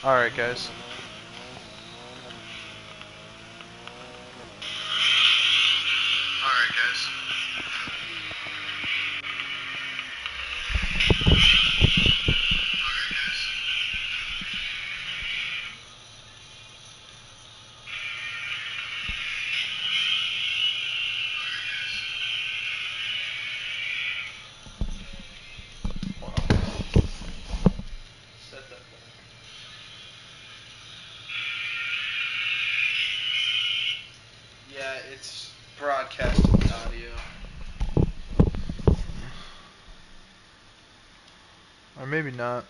Alright, guys. Yeah, it's broadcasting audio. Or maybe not.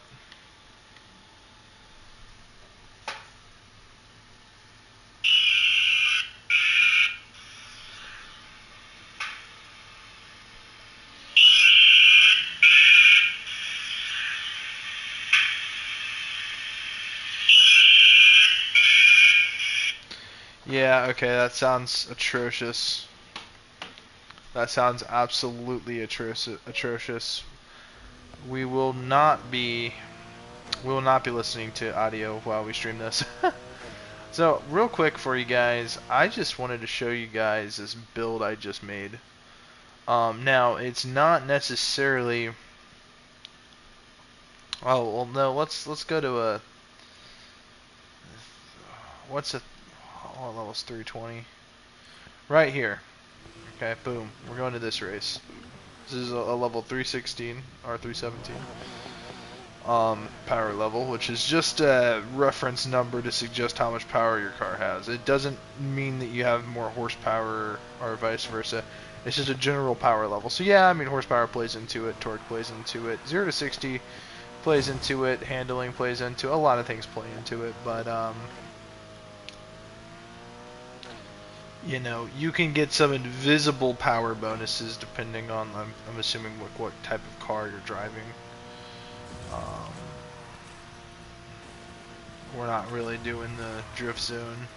Yeah, okay, that sounds atrocious. That sounds absolutely atrocious. We will not be listening to audio while we stream this. So, real quick for you guys, I just wanted to show you guys this build I just made. Now, it's not necessarily... Oh, well, no, let's go to a... What's a... Oh, level's 320. Right here. Okay, boom. We're going to this race. This is a level 316, or 317. Power level, which is just a reference number to suggest how much power your car has. It doesn't mean that you have more horsepower or vice versa. It's just a general power level. So yeah, I mean, horsepower plays into it, torque plays into it, 0 to 60 plays into it, handling plays into it, a lot of things play into it, but you know, you can get some invisible power bonuses depending on, I'm assuming, what type of car you're driving. We're not really doing the drift zone.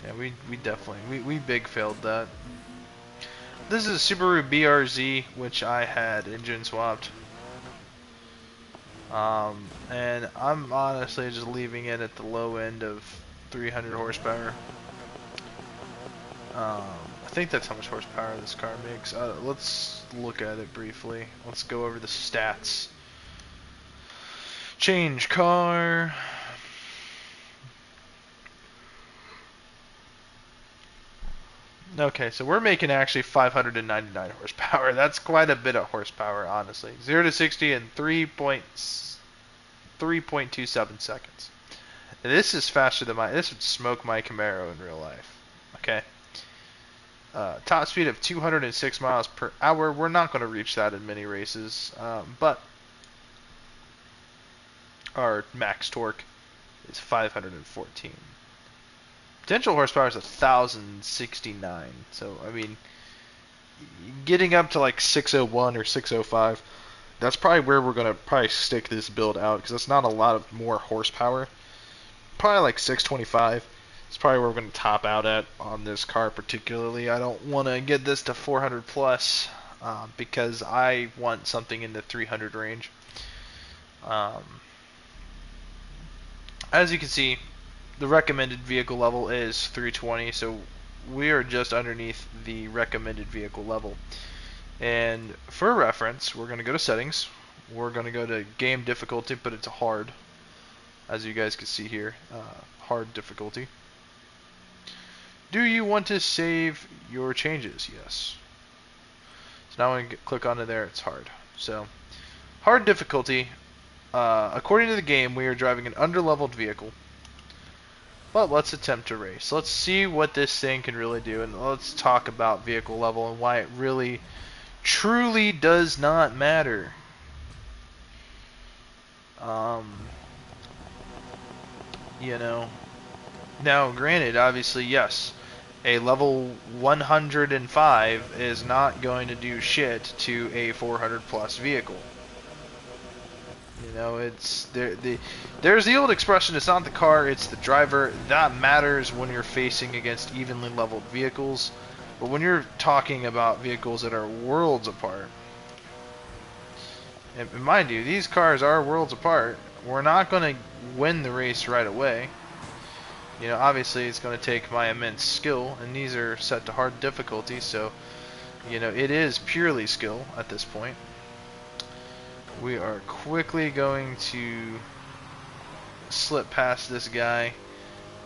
Yeah, we definitely, we big failed that. This is a Subaru BRZ, which I had engine swapped. And I'm honestly just leaving it at the low end of 300 horsepower. I think that's how much horsepower this car makes. Let's look at it briefly. Let's go over the stats. Change car. Okay, so we're making actually 599 horsepower. That's quite a bit of horsepower, honestly. 0 to 60 in 3.27 seconds. This is faster than this would smoke my Camaro in real life. Okay. Top speed of 206 miles per hour. We're not going to reach that in many races, but our max torque is 514. Potential horsepower is 1,069. So, I mean, getting up to like 601 or 605, that's probably where we're going to probably stick this build out, because that's not a lot of more horsepower. Probably like 625. It's probably where we're going to top out at on this car particularly. I don't want to get this to 400 plus because I want something in the 300 range. As you can see, the recommended vehicle level is 320, so we are just underneath the recommended vehicle level. And for reference, we're going to go to settings. We're going to go to game difficulty, but it's hard, as you guys can see here, hard difficulty. Do you want to save your changes? Yes. So now when I click onto there, it's hard. So, hard difficulty. According to the game, we are driving an underleveled vehicle. But let's attempt to race. Let's see what this thing can really do, and let's talk about vehicle level and why it really, truly does not matter. You know. Now, granted, obviously, yes, a level 105 is not going to do shit to a 400 plus vehicle. You know, it's there's the old expression, it's not the car, it's the driver. That matters when you're facing against evenly leveled vehicles. But when you're talking about vehicles that are worlds apart, and mind you, these cars are worlds apart, we're not going to win the race right away. You know, obviously it's going to take my immense skill, and these are set to hard difficulty, so, you know, it is purely skill at this point. We are quickly going to slip past this guy.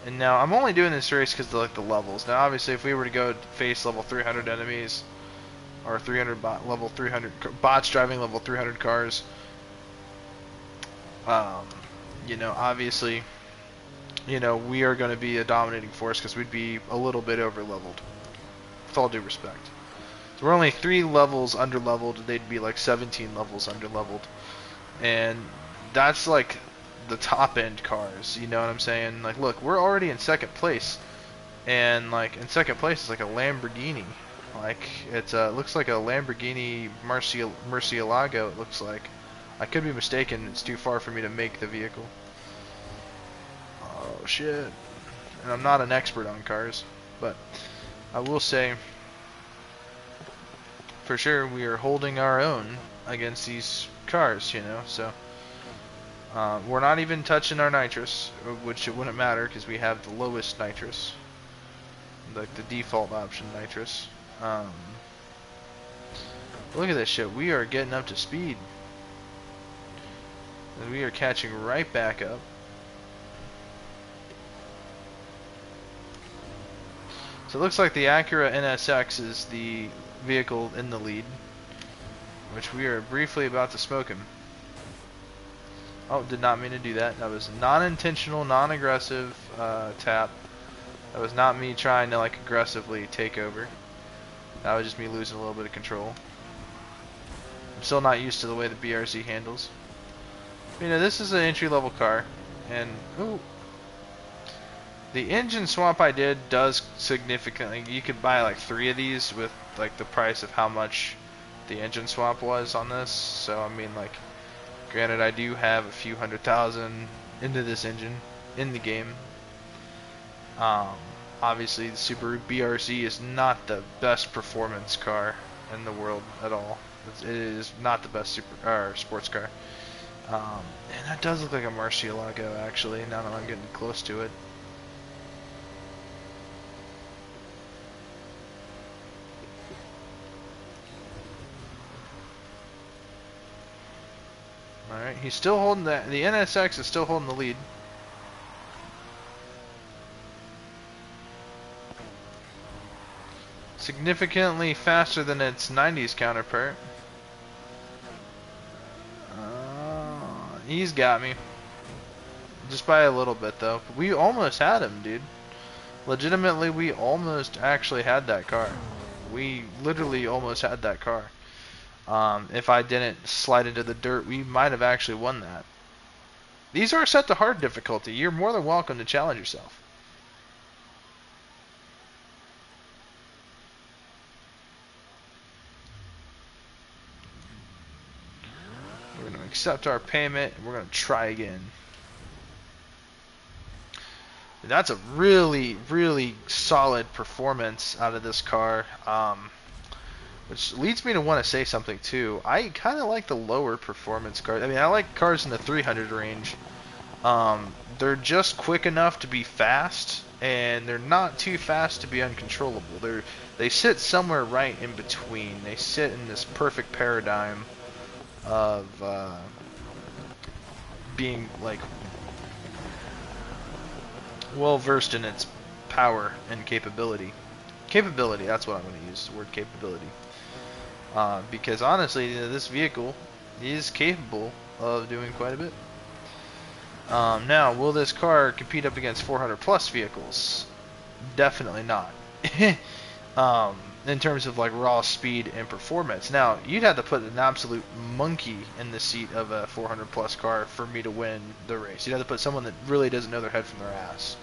And now, I'm only doing this race because of like the levels. Now, obviously, if we were to go face level 300 enemies, or 300 level 300 bots driving level 300 cars, you know, obviously, you know, we are going to be a dominating force because we'd be a little bit over leveled, with all due respect. So we're only 3 levels under leveled. They'd be like 17 levels under leveled, and that's like the top end cars, you know what I'm saying? Like, look, we're already in second place, and like in second place is like a Lamborghini. Like it looks like a Lamborghini Murcielago. It looks like. I could be mistaken. It's too far for me to make the vehicle. Oh shit! And I'm not an expert on cars, but I will say for sure we are holding our own against these cars. You know, so. We're not even touching our nitrous, which it wouldn't matter because we have the lowest nitrous, like the default option nitrous. Look at this shit. We are getting up to speed. And we are catching right back up. So it looks like the Acura NSX is the vehicle in the lead, which we are briefly about to smoke him. Oh, did not mean to do that. That was non-intentional, non-aggressive tap. That was not me trying to like aggressively take over. That was just me losing a little bit of control. I'm still not used to the way the BRZ handles. You know, this is an entry-level car, and ooh, the engine swap I did does significantly. You could buy like 3 of these with like the price of how much the engine swap was on this. So I mean, like. Granted, I do have a few $100,000 into this engine in the game. Obviously, the Subaru BRZ is not the best performance car in the world at all. It is not the best sports car. And that does look like a Murcielago, actually, now that I'm getting close to it. Alright, he's still holding the NSX is still holding the lead. Significantly faster than its 90s counterpart. He's got me. Just by a little bit, though. We almost had him, dude. Legitimately, we almost actually had that car. We literally almost had that car. If I didn't slide into the dirt, we might have actually won that. These are set to hard difficulty. You're more than welcome to challenge yourself. We're going to accept our payment, and we're going to try again. That's a really, really solid performance out of this car. Which leads me to want to say something too. I kind of like the lower performance cars. I mean, I like cars in the 300 range. They're just quick enough to be fast, and they're not too fast to be uncontrollable. They sit somewhere right in between. They sit in this perfect paradigm of being like well versed in its power and capability. Capability, that's what I'm going to use, the word capability. Because honestly, this vehicle is capable of doing quite a bit. Now, will this car compete up against 400 plus vehicles? Definitely not. In terms of like raw speed and performance. Now, you'd have to put an absolute monkey in the seat of a 400 plus car for me to win the race. You'd have to put someone that really doesn't know their head from their ass.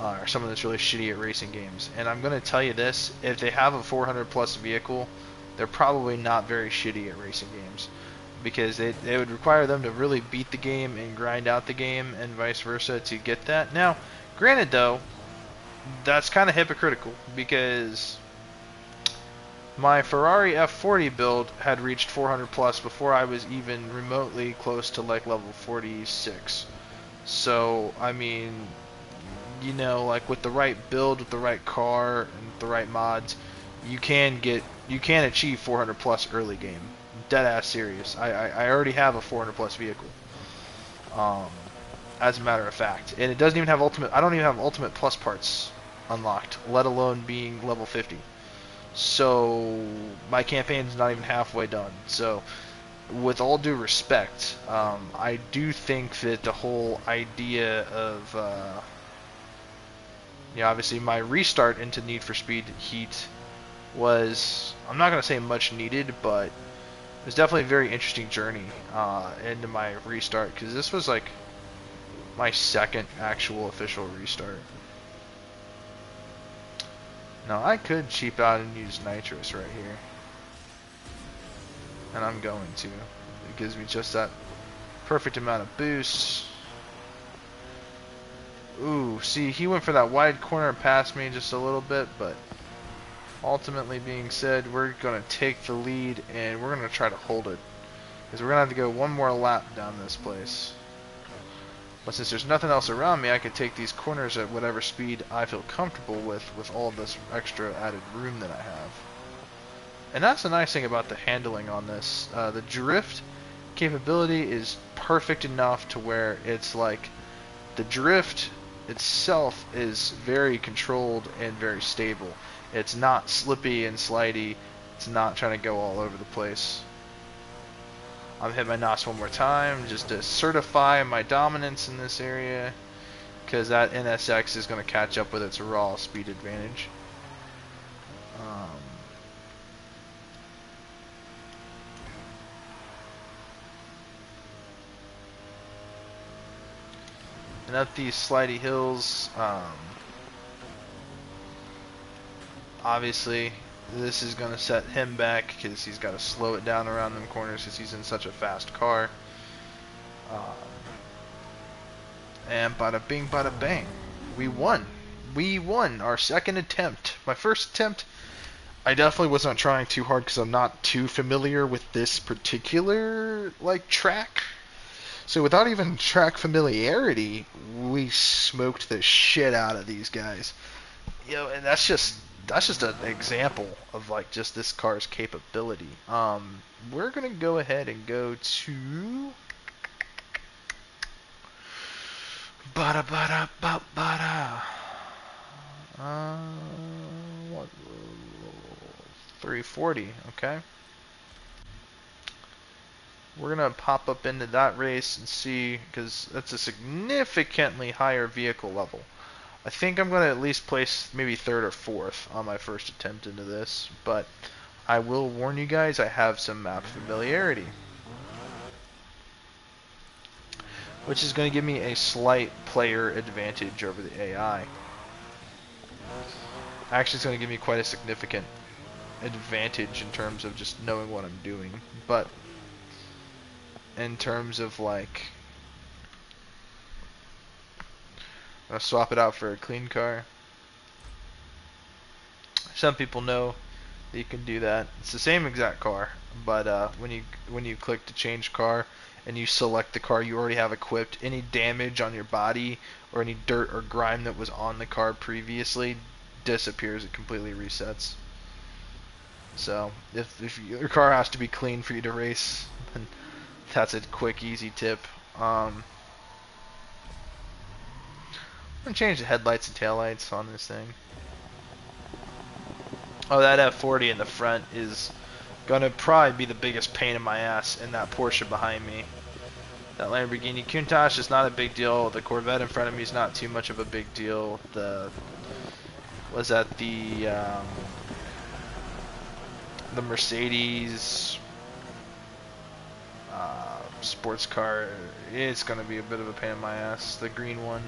Or someone that's really shitty at racing games. And I'm going to tell you this, if they have a 400 plus vehicle, they're probably not very shitty at racing games. Because it would require them to really beat the game and grind out the game and vice versa to get that. Now, granted though, that's kind of hypocritical because My Ferrari F40 build had reached 400 plus before I was even remotely close to like level 46. So, I mean, you know, like with the right build, with the right car, and the right mods, you can achieve 400 plus early game. Dead ass serious. I already have a 400 plus vehicle. Um, as a matter of fact, and it doesn't even have ultimate. I don't even have ultimate plus parts unlocked, let alone being level 50. So my campaign's not even halfway done. So, with all due respect, I do think that the whole idea of obviously my restart into Need for Speed Heat was, I'm not going to say much needed, but it was definitely a very interesting journey into my restart, because this was like my second actual official restart. Now I could cheap out and use nitrous right here, and I'm going to. It gives me just that perfect amount of boost. Ooh, see, he went for that wide corner past me just a little bit, but ultimately being said, we're going to take the lead and we're going to try to hold it, because we're going to have to go one more lap down this place. But since there's nothing else around me, I can take these corners at whatever speed I feel comfortable with all this extra added room that I have. And that's the nice thing about the handling on this. The drift capability is perfect enough to where it's like the drift itself is very controlled and very stable. It's not slippy and slidey. It's not trying to go all over the place. I'm hit my NOS one more time just to certify my dominance in this area, because that NSX is going to catch up with its raw speed advantage. And up these slidey hills, obviously this is going to set him back, because he's got to slow it down around them corners because he's in such a fast car. And bada bing bada bang, we won. We won our second attempt. My first attempt, I definitely wasn't trying too hard because I'm not too familiar with this particular track. So without even track familiarity, we smoked the shit out of these guys. And that's just an example of just this car's capability. We're gonna go ahead and go to bada bada ba bada. What? 340. Okay. We're going to pop up into that race and see, because that's a significantly higher vehicle level. I think I'm going to at least place maybe third or fourth on my first attempt into this, but I will warn you guys, I have some map familiarity, which is going to give me a slight player advantage over the AI. Actually, it's going to give me quite a significant advantage in terms of just knowing what I'm doing, but in terms of I'll swap it out for a clean car. Some people know that you can do that. It's the same exact car, but when you click to change car and you select the car you already have equipped, any damage on your body or any dirt or grime that was on the car previously disappears. It completely resets. So if your car has to be clean for you to race, then that's a quick, easy tip. I'm gonna change the headlights and taillights on this thing. Oh, that F40 in the front is gonna probably be the biggest pain in my ass in that Porsche behind me. That Lamborghini Countach is not a big deal. The Corvette in front of me is not too much of a big deal. The Mercedes sports car, it's gonna be a bit of a pain in my ass. The green one.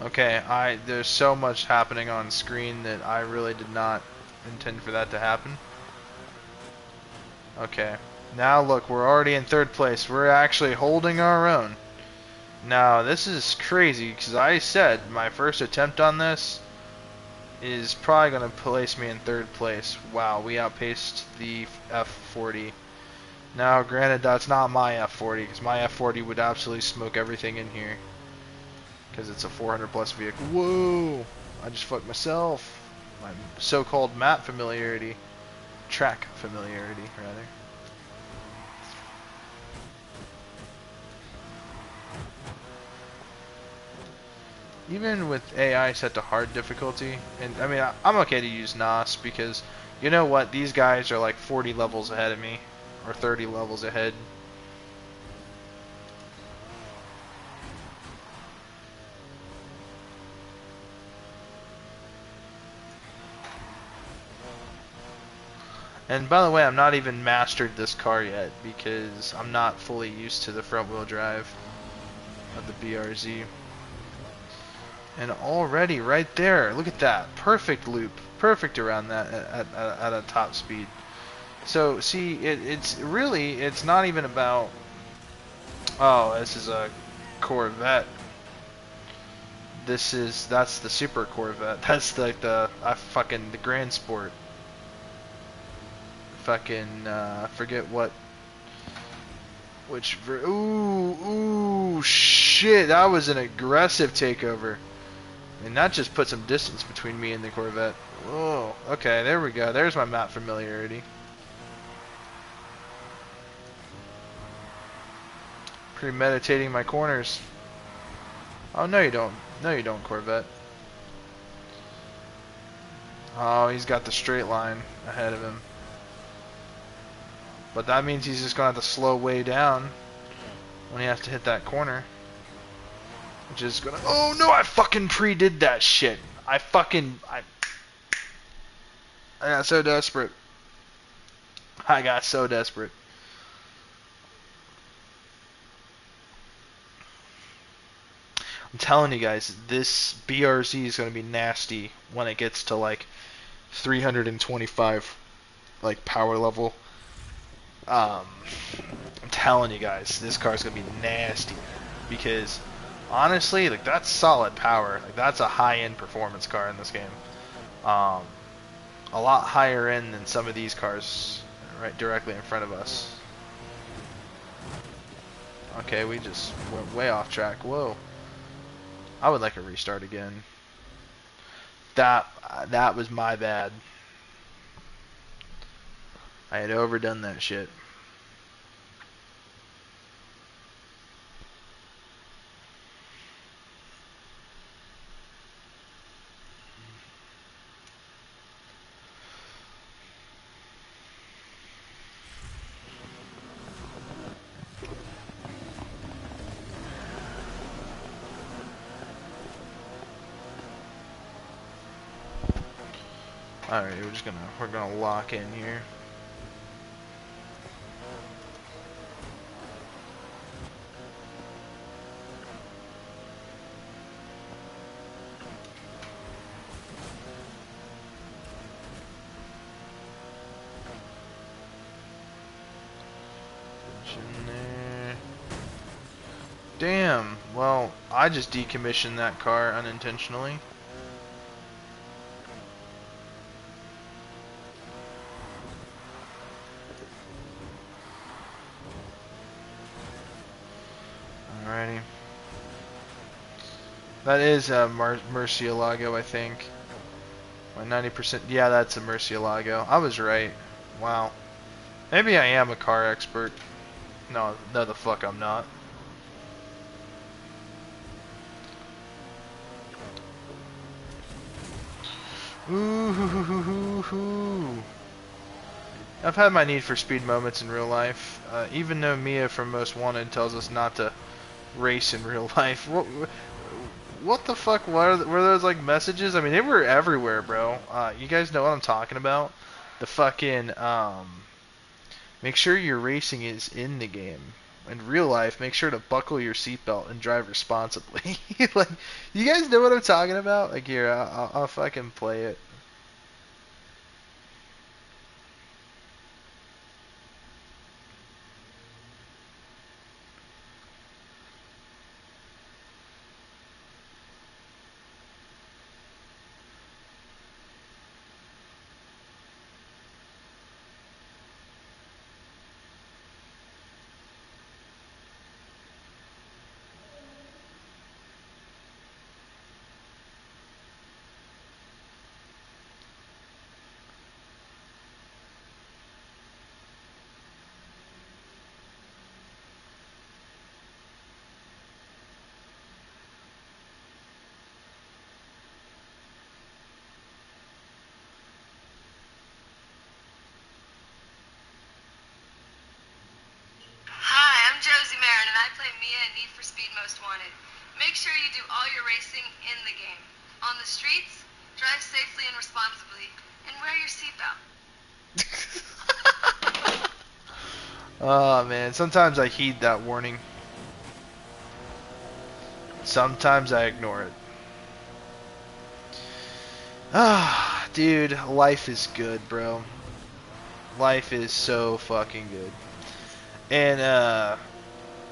Okay, there's so much happening on screen that I really did not intend for that to happen. Okay, now look, we're already in third place. We're actually holding our own. Now, this is crazy, because I said my first attempt on this is probably going to place me in third place. Wow, we outpaced the F40. Now, granted, that's not my F40, because my F40 would absolutely smoke everything in here. Because it's a 400 plus vehicle. Whoa! I just fucked myself. My so-called map familiarity. Track familiarity, rather. Even with AI set to hard difficulty, and I mean, I'm okay to use NOS because, you know what, these guys are like 40 levels ahead of me, or 30 levels ahead. And by the way, I'm not even mastered this car yet because I'm not fully used to the front wheel drive of the BRZ. And already right there, look at that, perfect loop, perfect around that at a top speed. So see, it's really, it's not even about, oh, this is a Corvette. That's the Super Corvette. That's like the Grand Sport. Fucking forget ooh shit, that was an aggressive takeover. And that just put some distance between me and the Corvette. Oh, okay, there we go. There's my map familiarity. Premeditating my corners. Oh, no you don't. No you don't, Corvette. Oh, he's got the straight line ahead of him. But that means he's just going to have to slow way down when he has to hit that corner. Which is gonna... Oh no, I fucking pre-did that shit. I got so desperate. I got so desperate. I'm telling you guys, this BRZ is gonna be nasty when it gets to like 325 like power level. I'm telling you guys, this car is gonna be nasty because honestly, like that's solid power. Like that's a high-end performance car in this game. A lot higher end than some of these cars right directly in front of us. Okay, we just went way off track. Whoa. I would like a restart again. That was my bad. I had overdone that shit. Alright, we're gonna lock in here. In there. Damn, well, I just decommissioned that car unintentionally. Alrighty. That is a Murcielago, I think. My 90%. Yeah, that's a Murcielago. I was right. Wow. Maybe I am a car expert. No, the fuck I'm not. Ooh. I've had my need for speed moments in real life. Even though Mia from Most Wanted tells us not to race in real life. What the fuck were those like messages? I mean, they were everywhere, bro. You guys know what I'm talking about? The fucking make sure your racing is in the game. in real life, make sure to buckle your seatbelt and drive responsibly. Like, you guys know what I'm talking about? Like, here, I'll fucking play it. Hi, I'm Josie Marin, and I play Mia in Need for Speed Most Wanted. Make sure you do all your racing in the game. On the streets, drive safely and responsibly, and wear your seatbelt. Oh man, sometimes I heed that warning. Sometimes I ignore it. Ah, dude, life is good, bro. Life is so fucking good. And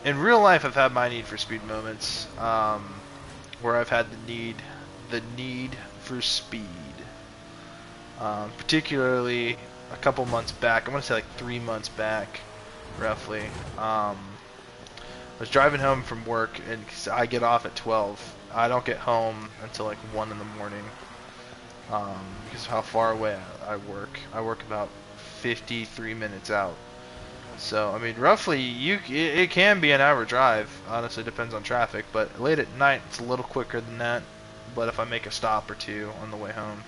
in real life, I've had my Need for Speed moments, where I've had the need for speed. Particularly a couple months back. I want to say like 3 months back, roughly. I was driving home from work, and 'cause I get off at 12. I don't get home until like 1 in the morning, because of how far away I work. I work about 53 minutes out. So, I mean, roughly, it can be an hour drive. Honestly, depends on traffic. But late at night, it's a little quicker than that. But if I make a stop or two on the way home.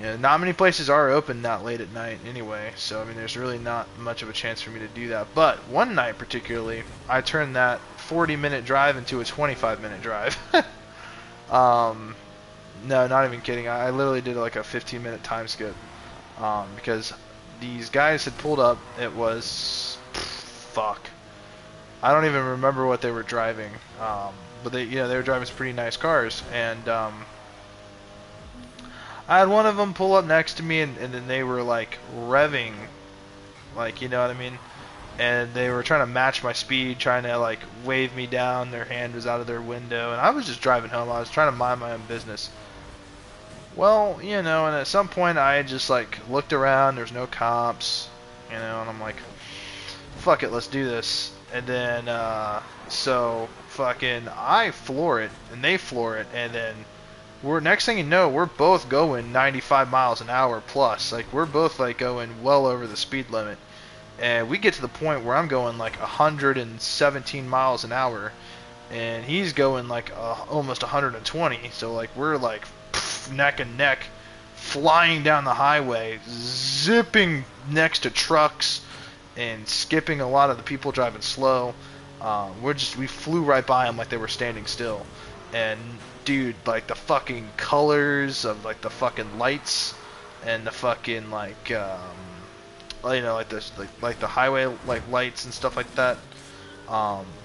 Yeah, not many places are open that late at night anyway. So, I mean, there's really not much of a chance for me to do that. But one night particularly, I turned that 40-minute drive into a 25-minute drive. No, not even kidding. I literally did like a 15-minute time skip. Because these guys had pulled up. It was fuck. I don't even remember what they were driving. But they were driving some pretty nice cars, and I had one of them pull up next to me, and then they were like revving, like, you know what I mean? And they were trying to match my speed, trying to like wave me down. Their hand was out of their window, and I was just driving home. I was trying to mind my own business. Well, and at some point I just like looked around, there's no cops, and I'm like, fuck it, let's do this. And then, so fucking I floor it, and they floor it, and then next thing you know, we're both going 95 miles an hour plus. Like, we're both like going well over the speed limit. And we get to the point where I'm going like 117 miles an hour, and he's going like almost 120. So like we're like neck and neck, flying down the highway, zipping next to trucks, and skipping a lot of the people driving slow. We flew right by them like they were standing still. And dude, like the fucking colors of like the fucking lights and the fucking like like the highway like lights and stuff like that.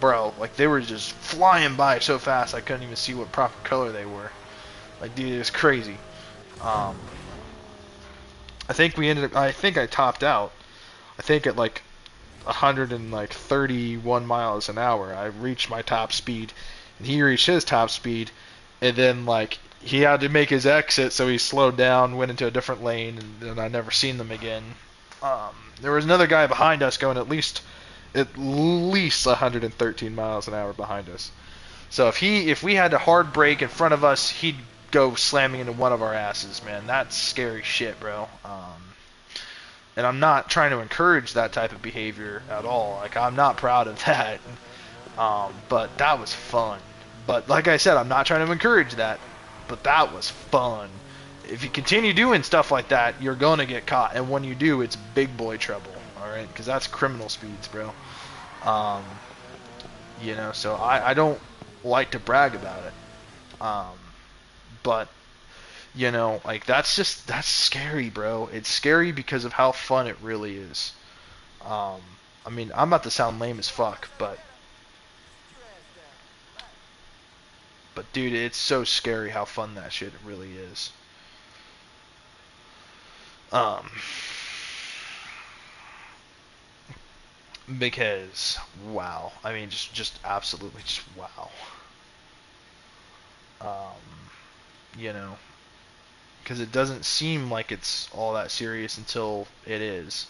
Bro, like they were just flying by so fast I couldn't even see what proper color they were. Like, dude, it was crazy. I think I topped out. I think at like 131 miles an hour, I reached my top speed, and he reached his top speed, and then like he had to make his exit, so he slowed down, went into a different lane, and then I never seen them again. There was another guy behind us going at least 113 miles an hour behind us. So if we had a hard brake in front of us, he'd go slamming into one of our asses, man. That's scary shit, bro. And I'm not trying to encourage that type of behavior at all. Like, I'm not proud of that. But that was fun. But like I said, I'm not trying to encourage that. But that was fun. If you continue doing stuff like that, you're going to get caught. And when you do, it's big boy trouble. Alright? Because that's criminal speeds, bro. So I don't like to brag about it. But like that's scary, bro. It's scary because of how fun it really is. I mean, I'm about to sound lame as fuck, but dude, it's so scary how fun that shit really is. Um, because wow, I mean, just absolutely just wow. Um, you know, because it doesn't seem like it's all that serious until it is,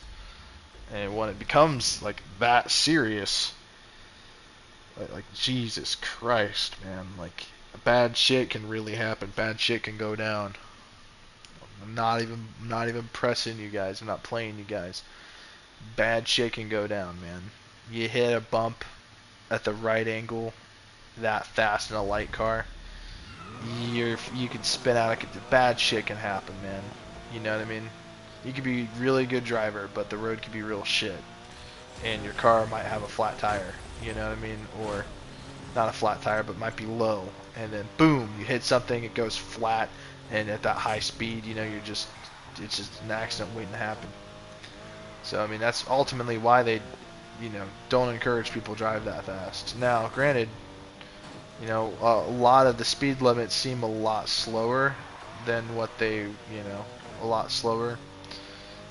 and when it becomes like that serious, like Jesus Christ, man, like bad shit can really happen. Bad shit can go down. I'm not even pressing you guys. I'm not playing you guys. Bad shit can go down, man. You hit a bump at the right angle that fast in a light car, you could spin out. Bad shit can happen, man. You know what I mean? You could be a really good driver, but the road could be real shit, and your car might have a flat tire. You know what I mean? Or not a flat tire, but might be low, and then boom, you hit something, it goes flat, and at that high speed, it's just an accident waiting to happen. So I mean, that's ultimately why they, don't encourage people to drive that fast. Now, granted, a lot of the speed limits seem a lot slower than what they, a lot slower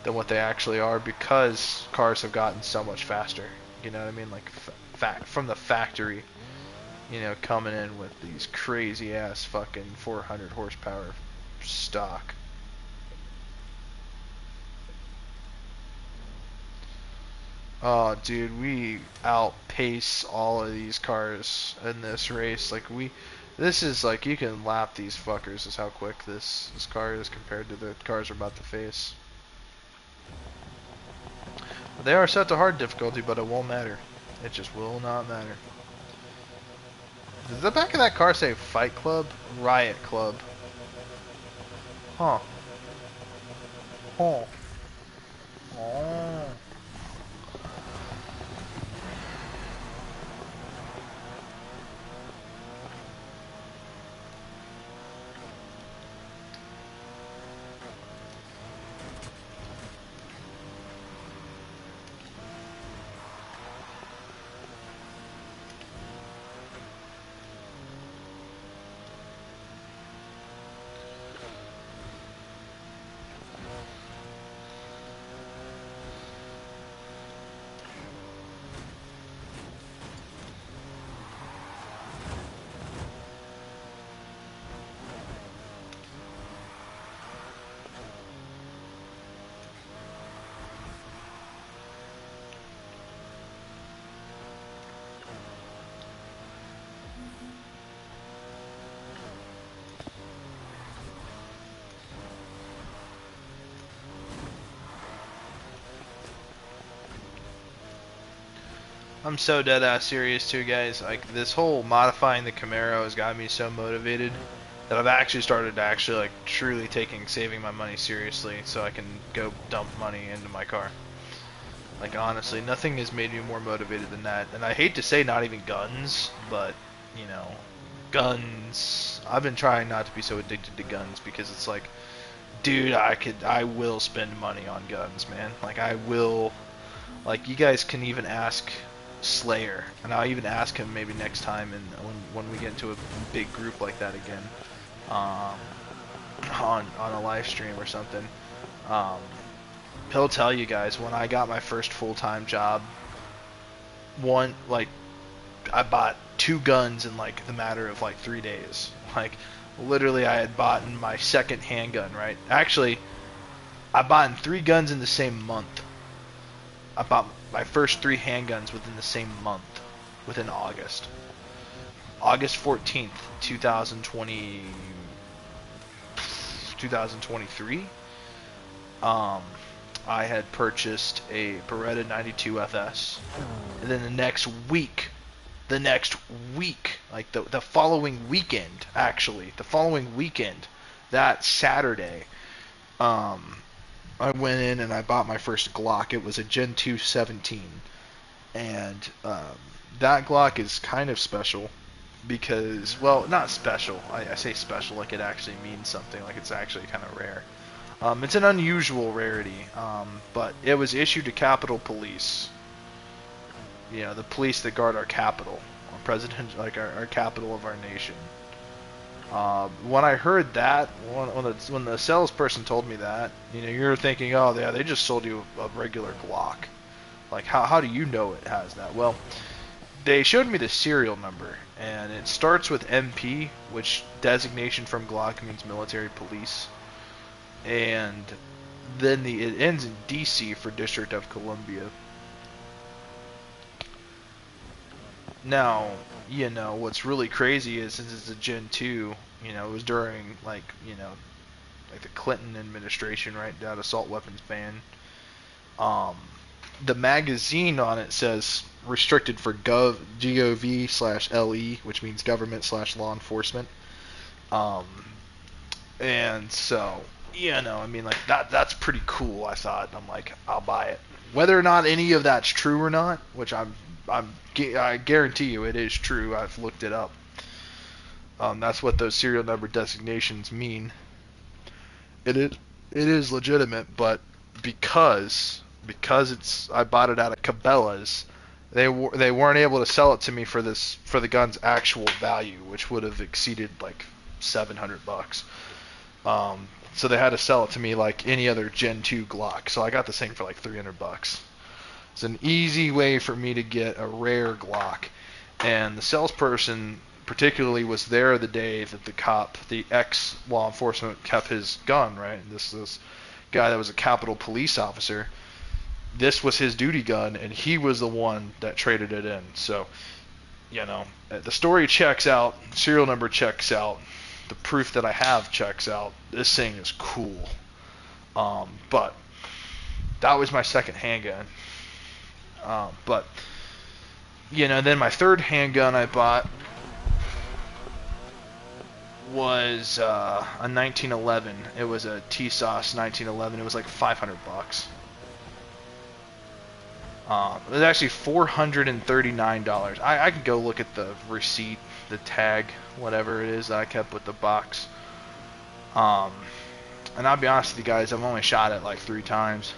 than what they actually are because cars have gotten so much faster. You know what I mean? Like from the factory, coming in with these crazy ass fucking 400 horsepower stock. Oh, dude, we outpace all of these cars in this race. This is like, you can lap these fuckers is how quick this car is compared to the cars we're about to face. They are set to hard difficulty, but it won't matter. It just will not matter. Does the back of that car say Fight Club? Riot Club. Huh. Huh. Oh. I'm so dead ass serious too, guys. Like, this whole modifying the Camaro has got me so motivated that I've actually started to like truly taking saving my money seriously so I can go dump money into my car. Like, honestly, nothing has made me more motivated than that. And I hate to say not even guns, but guns. I've been trying not to be so addicted to guns because it's like, dude, I will spend money on guns, man. Like, I will. Like, you guys can even ask Slayer, and I'll even ask him maybe next time, and when we get into a big group like that again, on a live stream or something, he'll tell you guys when I got my first full-time job, I bought 2 guns in like the matter of like 3 days. Like, literally, I had bought my second handgun. Right? Actually, I bought 3 guns in the same month. I bought my first 3 handguns within the same month, within August. August 14th, 2023. I had purchased a Beretta 92 FS. And then the next week, like the following weekend, actually, that Saturday, I went in and I bought my first Glock. It was a Gen 2 17. And that Glock is kind of special because, well, not special. I say special like it actually means something, like it's actually kind of rare. It's an unusual rarity, but it was issued to Capitol Police the police that guard our capital, our president, like our capital of our nation. When I heard that, when the salesperson told me that, you're thinking, oh yeah, they just sold you a regular Glock. Like, how do you know it has that? Well, they showed me the serial number, and it starts with MP, which designation from Glock means military police, and then it ends in DC for District of Columbia. Now, what's really crazy is, since it's a Gen 2, it was during like the Clinton administration, right? That assault weapons ban. The magazine on it says restricted for GOV/LE, which means government/law enforcement. And so, I mean, like that's pretty cool. I thought, I'm like, I'll buy it. Whether or not any of that's true or not, which I guarantee you it is true. I've looked it up. That's what those serial number designations mean. It is legitimate, but because I bought it out of Cabela's, they weren't able to sell it to me for the gun's actual value, which would have exceeded like $700. So they had to sell it to me like any other Gen 2 Glock. So I got this thing for like $300. It's an easy way for me to get a rare Glock. And the salesperson particularly was there the day that the ex-law enforcement, kept his gun, right? This guy that was a Capitol police officer. This was his duty gun, and he was the one that traded it in. So, the story checks out, serial number checks out, the proof that I have checks out. This thing is cool. But that was my second handgun. But then my third handgun I bought was a 1911. It was a T-Sauce 1911. It was like $500. It was actually $439. I can go look at the receipt, the tag, whatever it is that I kept with the box. And I'll be honest with you guys, I've only shot it like 3 times.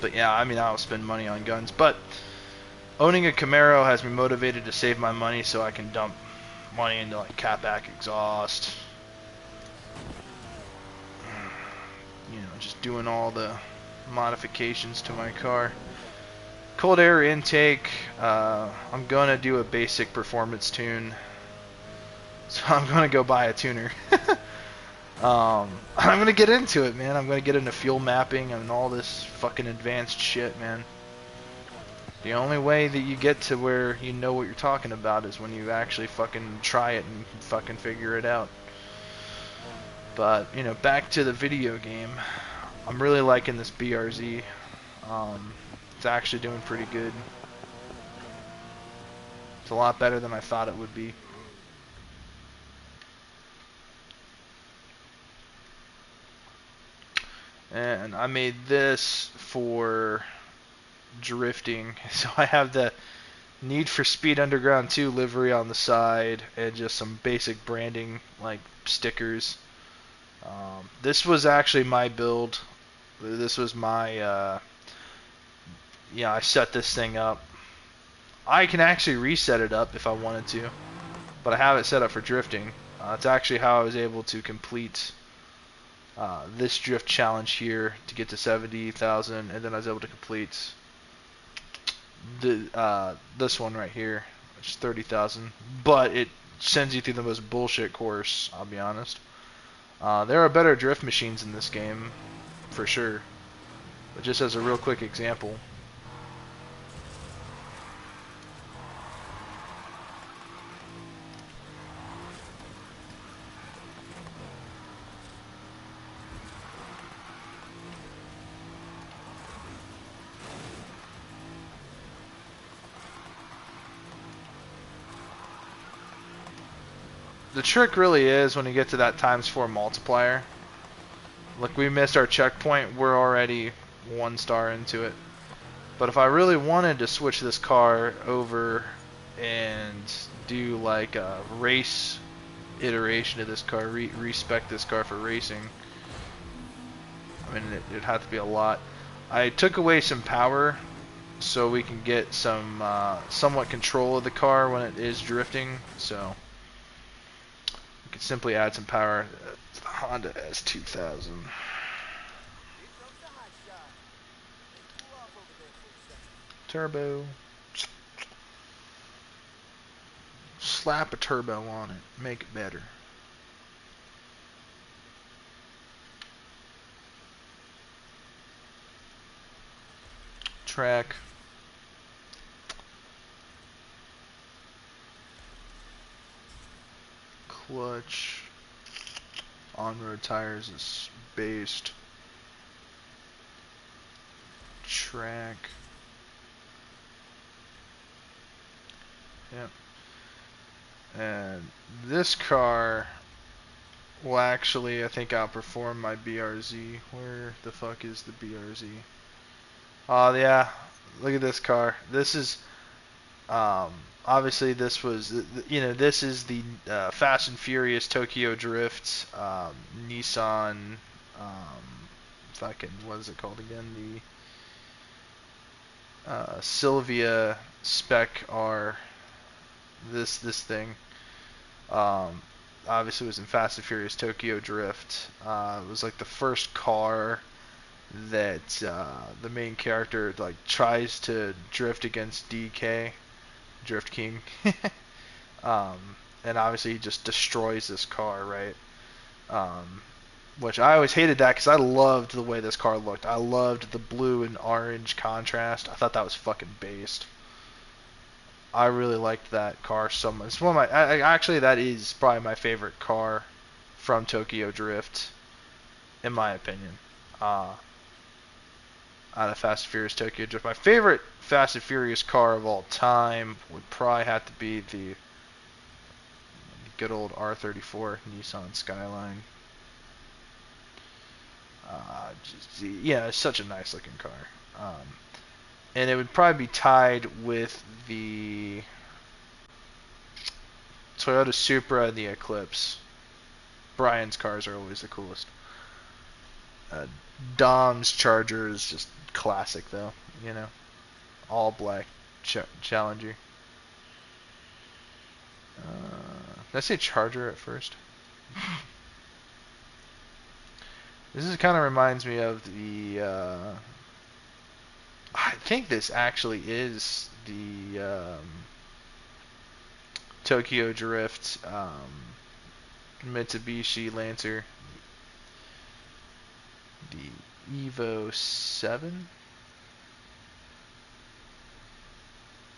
But yeah, I mean, I'll spend money on guns. But owning a Camaro has me motivated to save my money so I can dump money into like catback exhaust. Just doing all the modifications to my car. Cold air intake, I'm gonna do a basic performance tune, so I'm gonna go buy a tuner. I'm gonna get into it, man. I'm gonna get into fuel mapping and all this fucking advanced shit, man. The only way that you get to where you know what you're talking about is when you actually fucking try it and fucking figure it out. But, back to the video game. I'm really liking this BRZ. It's actually doing pretty good. It's a lot better than I thought it would be. And I made this for drifting. So I have the Need for Speed Underground 2 livery on the side and just some basic branding like stickers. This was actually my build. This was my I set this thing up. I can actually reset it up if I wanted to, but I have it set up for drifting. It's actually how I was able to complete this drift challenge here to get to 70,000, and then I was able to complete this one right here, which is 30,000. But it sends you through the most bullshit course, I'll be honest. There are better drift machines in this game, for sure. But just as a real quick example. The trick really is when you get to that ×4 multiplier. Like, we missed our checkpoint, we're already 1 star into it. But if I really wanted to switch this car over and do like a race iteration of this car, respec this car for racing, I mean, it'd have to be a lot. I took away some power so we can get some somewhat control of the car when it is drifting. So we can simply add some power to the Honda S2000. Turbo. Slap a turbo on it. Make it better. Track. Clutch. On-road tires is based. Track. Yep. And this car will actually, I think, outperform my BRZ. Where the fuck is the BRZ? Oh, yeah. Look at this car. This is, obviously this was, this is the Fast and Furious Tokyo Drift Nissan, fucking, what is it called again? The Sylvia Spec R. This thing. Um, Obviously was in Fast and Furious Tokyo Drift. It was like the first car that the main character like tries to drift against DK, Drift King, um, and obviously he just destroys this car, right? Which I always hated that because I loved the way this car looked. I loved the blue and orange contrast. I thought that was fucking based. I really liked that car so much. It's one of my, actually that is probably my favorite car from Tokyo Drift, in my opinion. Out of Fast and Furious Tokyo Drift, my favorite Fast and Furious car of all time would probably have to be the good old R34 Nissan Skyline. Yeah, it's such a nice looking car. And it would probably be tied with the Toyota Supra and the Eclipse. Brian's cars are always the coolest. Dom's Charger is just classic, though. All black Challenger. Did I say Charger at first? This kind of reminds me of the. I think this actually is the Tokyo Drift Mitsubishi Lancer, the Evo 7.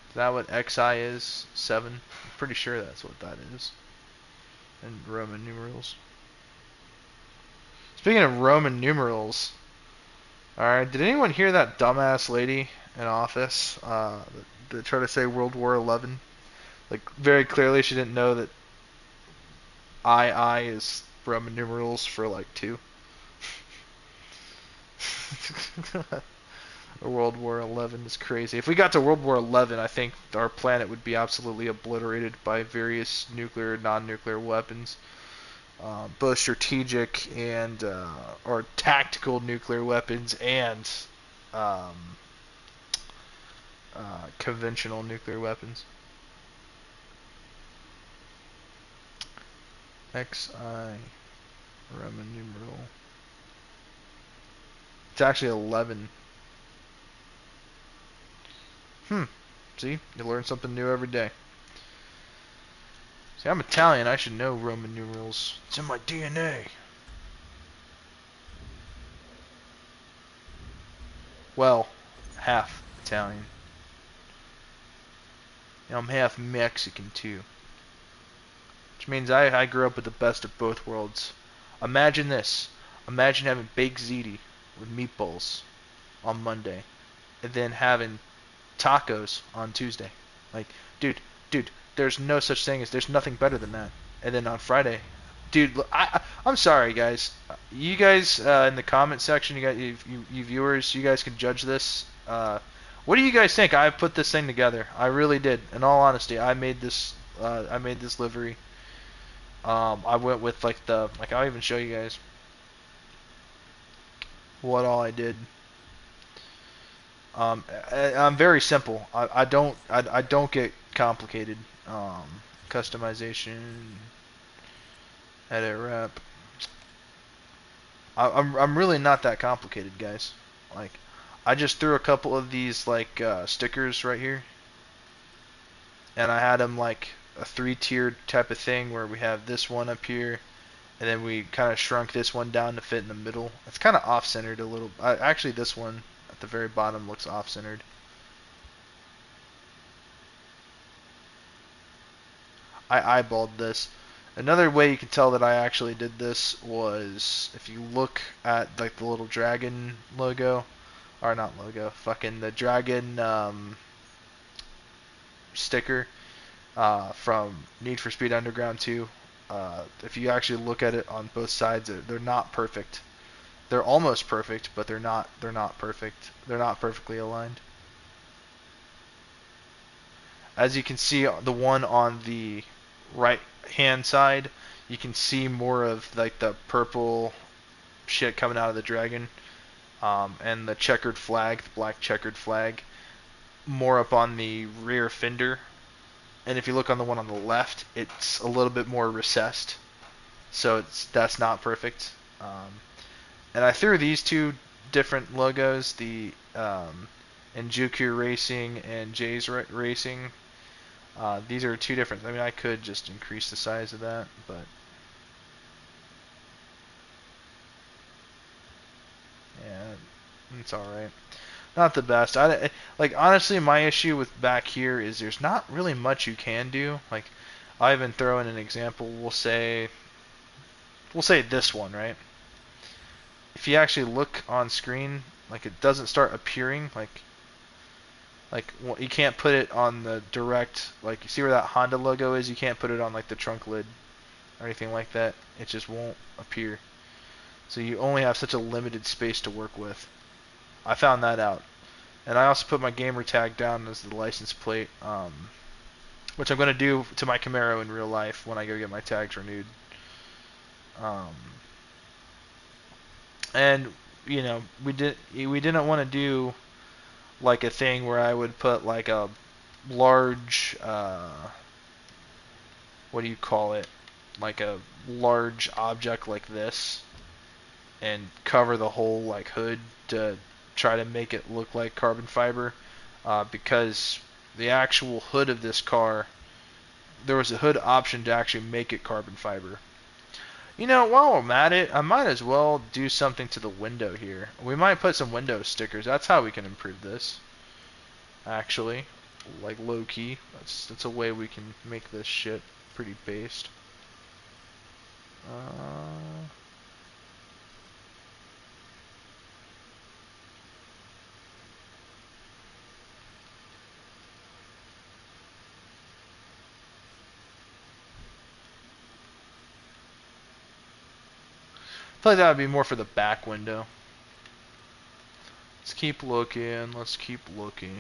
Is that what XI is? 7? I'm pretty sure that's what that is. And Roman numerals. Speaking of Roman numerals, alright, did anyone hear that dumbass lady in office that tried to say World War 11? Like, very clearly she didn't know that II is Roman numerals for, like, 2. World War 11 is crazy. If we got to World War 11, I think our planet would be absolutely obliterated by various nuclear, non-nuclear weapons. Both strategic and or tactical nuclear weapons and um, conventional nuclear weapons. XI Roman numeral. It's actually 11. See, you learn something new every day. See, I'm Italian. I should know Roman numerals. It's in my DNA. Well, half Italian. And I'm half Mexican too. Which means I grew up with the best of both worlds. Imagine this. Imagine having baked ziti with meatballs on Monday. And then having tacos on Tuesday. Like, dude, there's no such thing as, there's nothing better than that. And then on Friday, dude, I'm sorry, guys. You guys in the comment section, you viewers, you guys can judge this. What do you guys think? I put this thing together. I really did. In all honesty, I made this. I made this livery. I went with like I'll even show you guys what all I did. I'm very simple. I don't get complicated. Customization, edit rep. I'm really not that complicated, guys. Like, I just threw a couple of these like stickers right here, and I had them like a three-tiered type of thing where we have this one up here, and then we kind of shrunk this one down to fit in the middle. It's kind of off-centered a little. Actually, this one at the very bottom looks off-centered. I eyeballed this. Another way you can tell that I actually did this was if you look at like the little dragon logo, or not logo, fucking the dragon sticker from Need for Speed Underground 2. If you actually look at it on both sides, they're not perfect. They're almost perfect, but they're not. They're not perfect. They're not perfectly aligned. As you can see, the one on the right hand side, you can see more of like the purple shit coming out of the dragon, and the checkered flag, the black checkered flag, more up on the rear fender. And if you look on the one on the left, it's a little bit more recessed, so that's not perfect. And I threw these two different logos, the Njuku Racing and Jay's Racing. These are two different. I mean, I could just increase the size of that, but yeah, it's all right. Not the best. I like honestly, my issue with back here is there's not really much you can do. Like, I even throw in an example. We'll say this one, right? If you actually look on screen, like it doesn't start appearing. Like you can't put it on the direct. Like you see where that Honda logo is. You can't put it on like the trunk lid or anything like that. It just won't appear. So you only have such a limited space to work with. I found that out. And I also put my gamer tag down as the license plate, which I'm going to do to my Camaro in real life when I go get my tags renewed. Um, and we didn't want to do like a thing where I would put like a large what do you call it? Like a large object like this and cover the whole like hood to try to make it look like carbon fiber, because the actual hood of this car, there was a hood option to actually make it carbon fiber. While I'm at it, I might as well do something to the window here. We might put some window stickers. That's how we can improve this. Actually, like low key. That's a way we can make this shit pretty based. Uh, I feel like that would be more for the back window. Let's keep looking. Let's keep looking.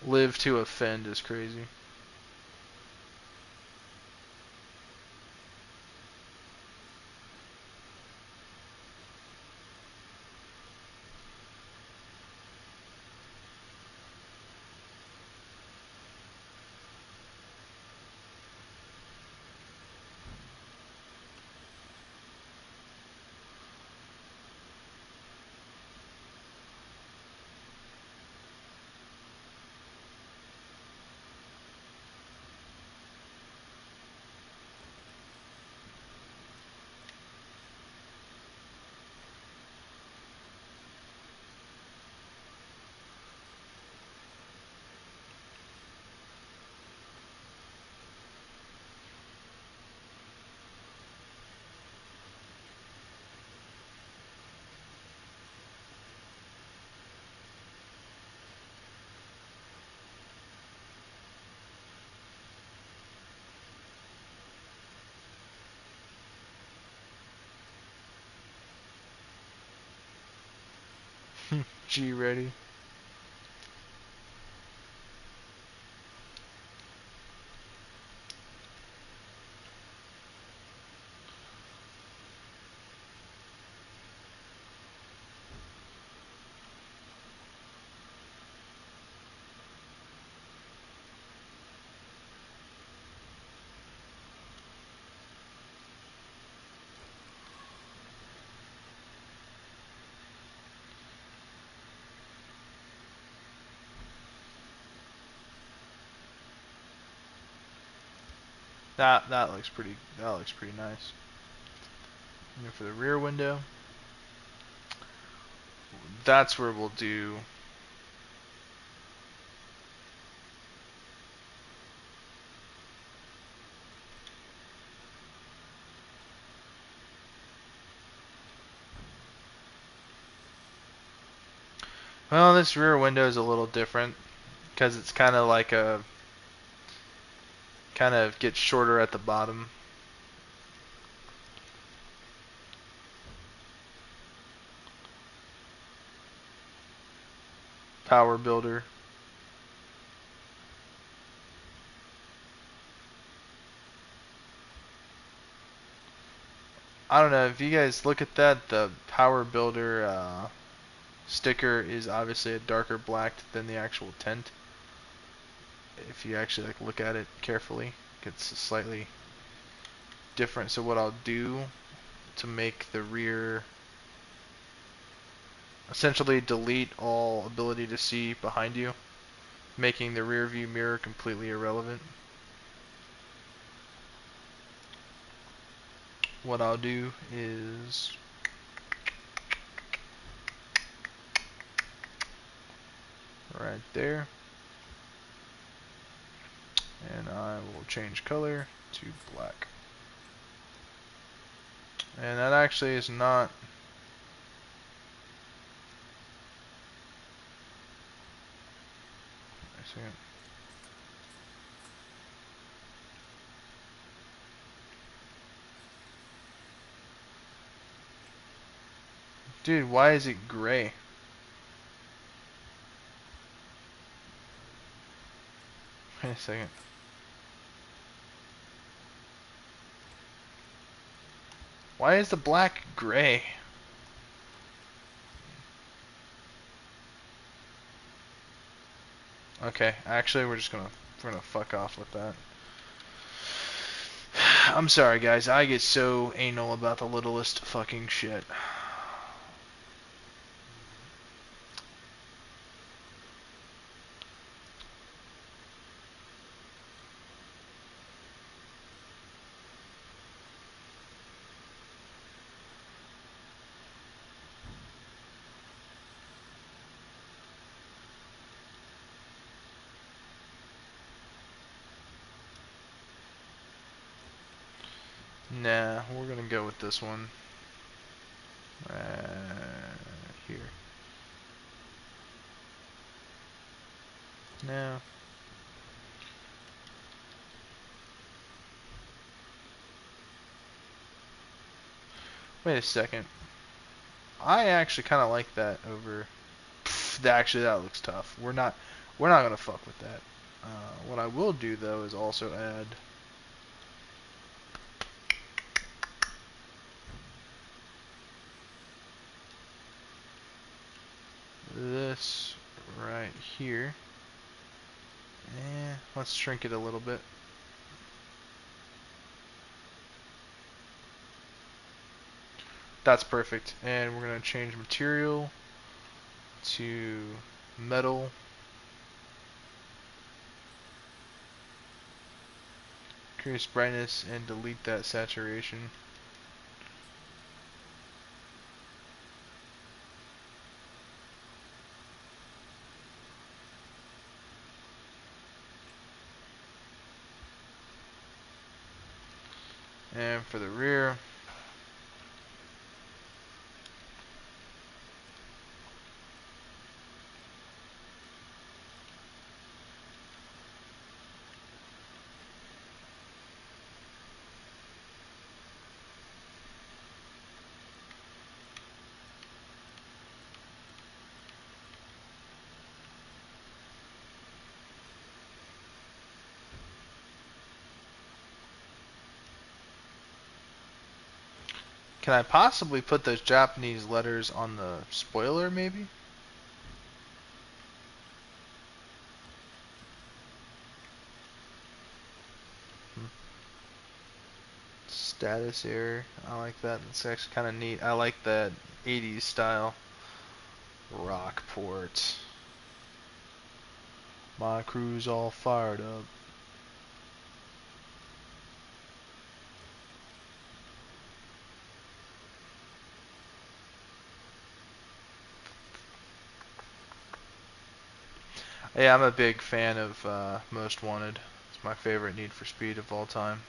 Live to offend is crazy. G ready. That looks pretty. That looks pretty nice. And then for the rear window, that's where we'll do. Well, this rear window is a little different because it's kind of like a kind of gets shorter at the bottom. Power builder. I don't know if you guys look at that. The power builder sticker is obviously a darker black than the actual tint. If you actually like look at it carefully, it's slightly different. So what I'll do to make the rear essentially delete all ability to see behind you, making the rear view mirror completely irrelevant. What I'll do is right there, and I will change color to black. And that actually is not. Wait a second. Dude, why is it gray? Wait a second. Why is the black gray? Okay, actually we're gonna fuck off with that. I'm sorry guys, I get so anal about the littlest fucking shit. Nah, we're gonna go with this one. Here. No. Wait a second. I actually kind of like that over. Actually, that looks tough. We're not gonna fuck with that. What I will do though is also add this right here. Let's shrink it a little bit. That's perfect. And we're gonna change material to metal. Increase brightness and delete that saturation. And for the rear, can I possibly put those Japanese letters on the spoiler maybe? Status error. I like that. It's actually kind of neat. I like that 80s style. Rockport. My crew's all fired up. Yeah, I'm a big fan of Most Wanted. It's my favorite Need for Speed of all time.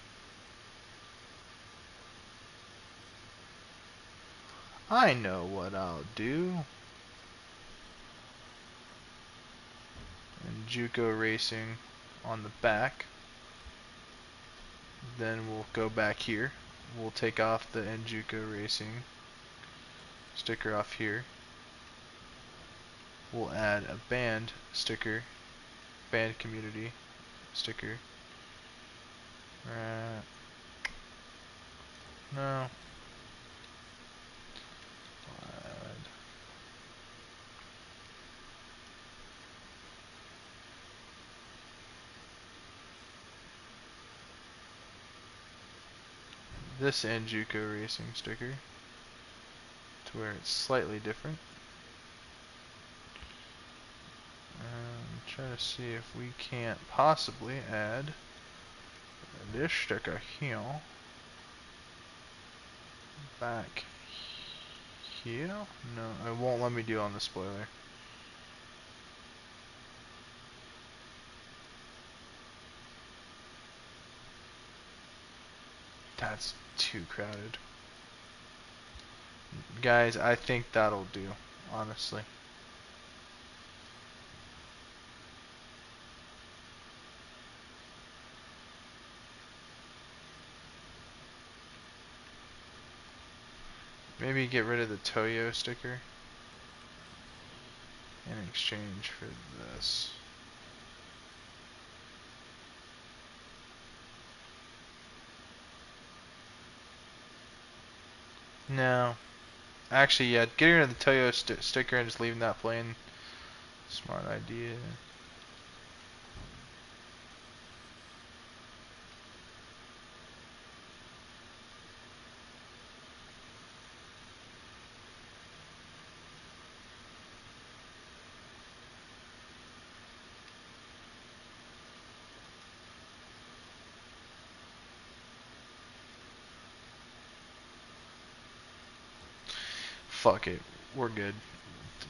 I know what I'll do. And Juco Racing on the back. Then we'll go back here. We'll take off the Njuco Racing sticker off here. We'll add a band sticker, band community sticker. No. Add this Njuco Racing sticker to where it's slightly different. Try to see if we can't possibly add this sticker here back here. No, it won't let me do on the spoiler. That's too crowded. Guys, I think that'll do, honestly. Maybe get rid of the Toyo sticker in exchange for this. No. Actually, yeah, getting rid of the Toyo sticker and just leaving that plain. Smart idea. Fuck it. We're good.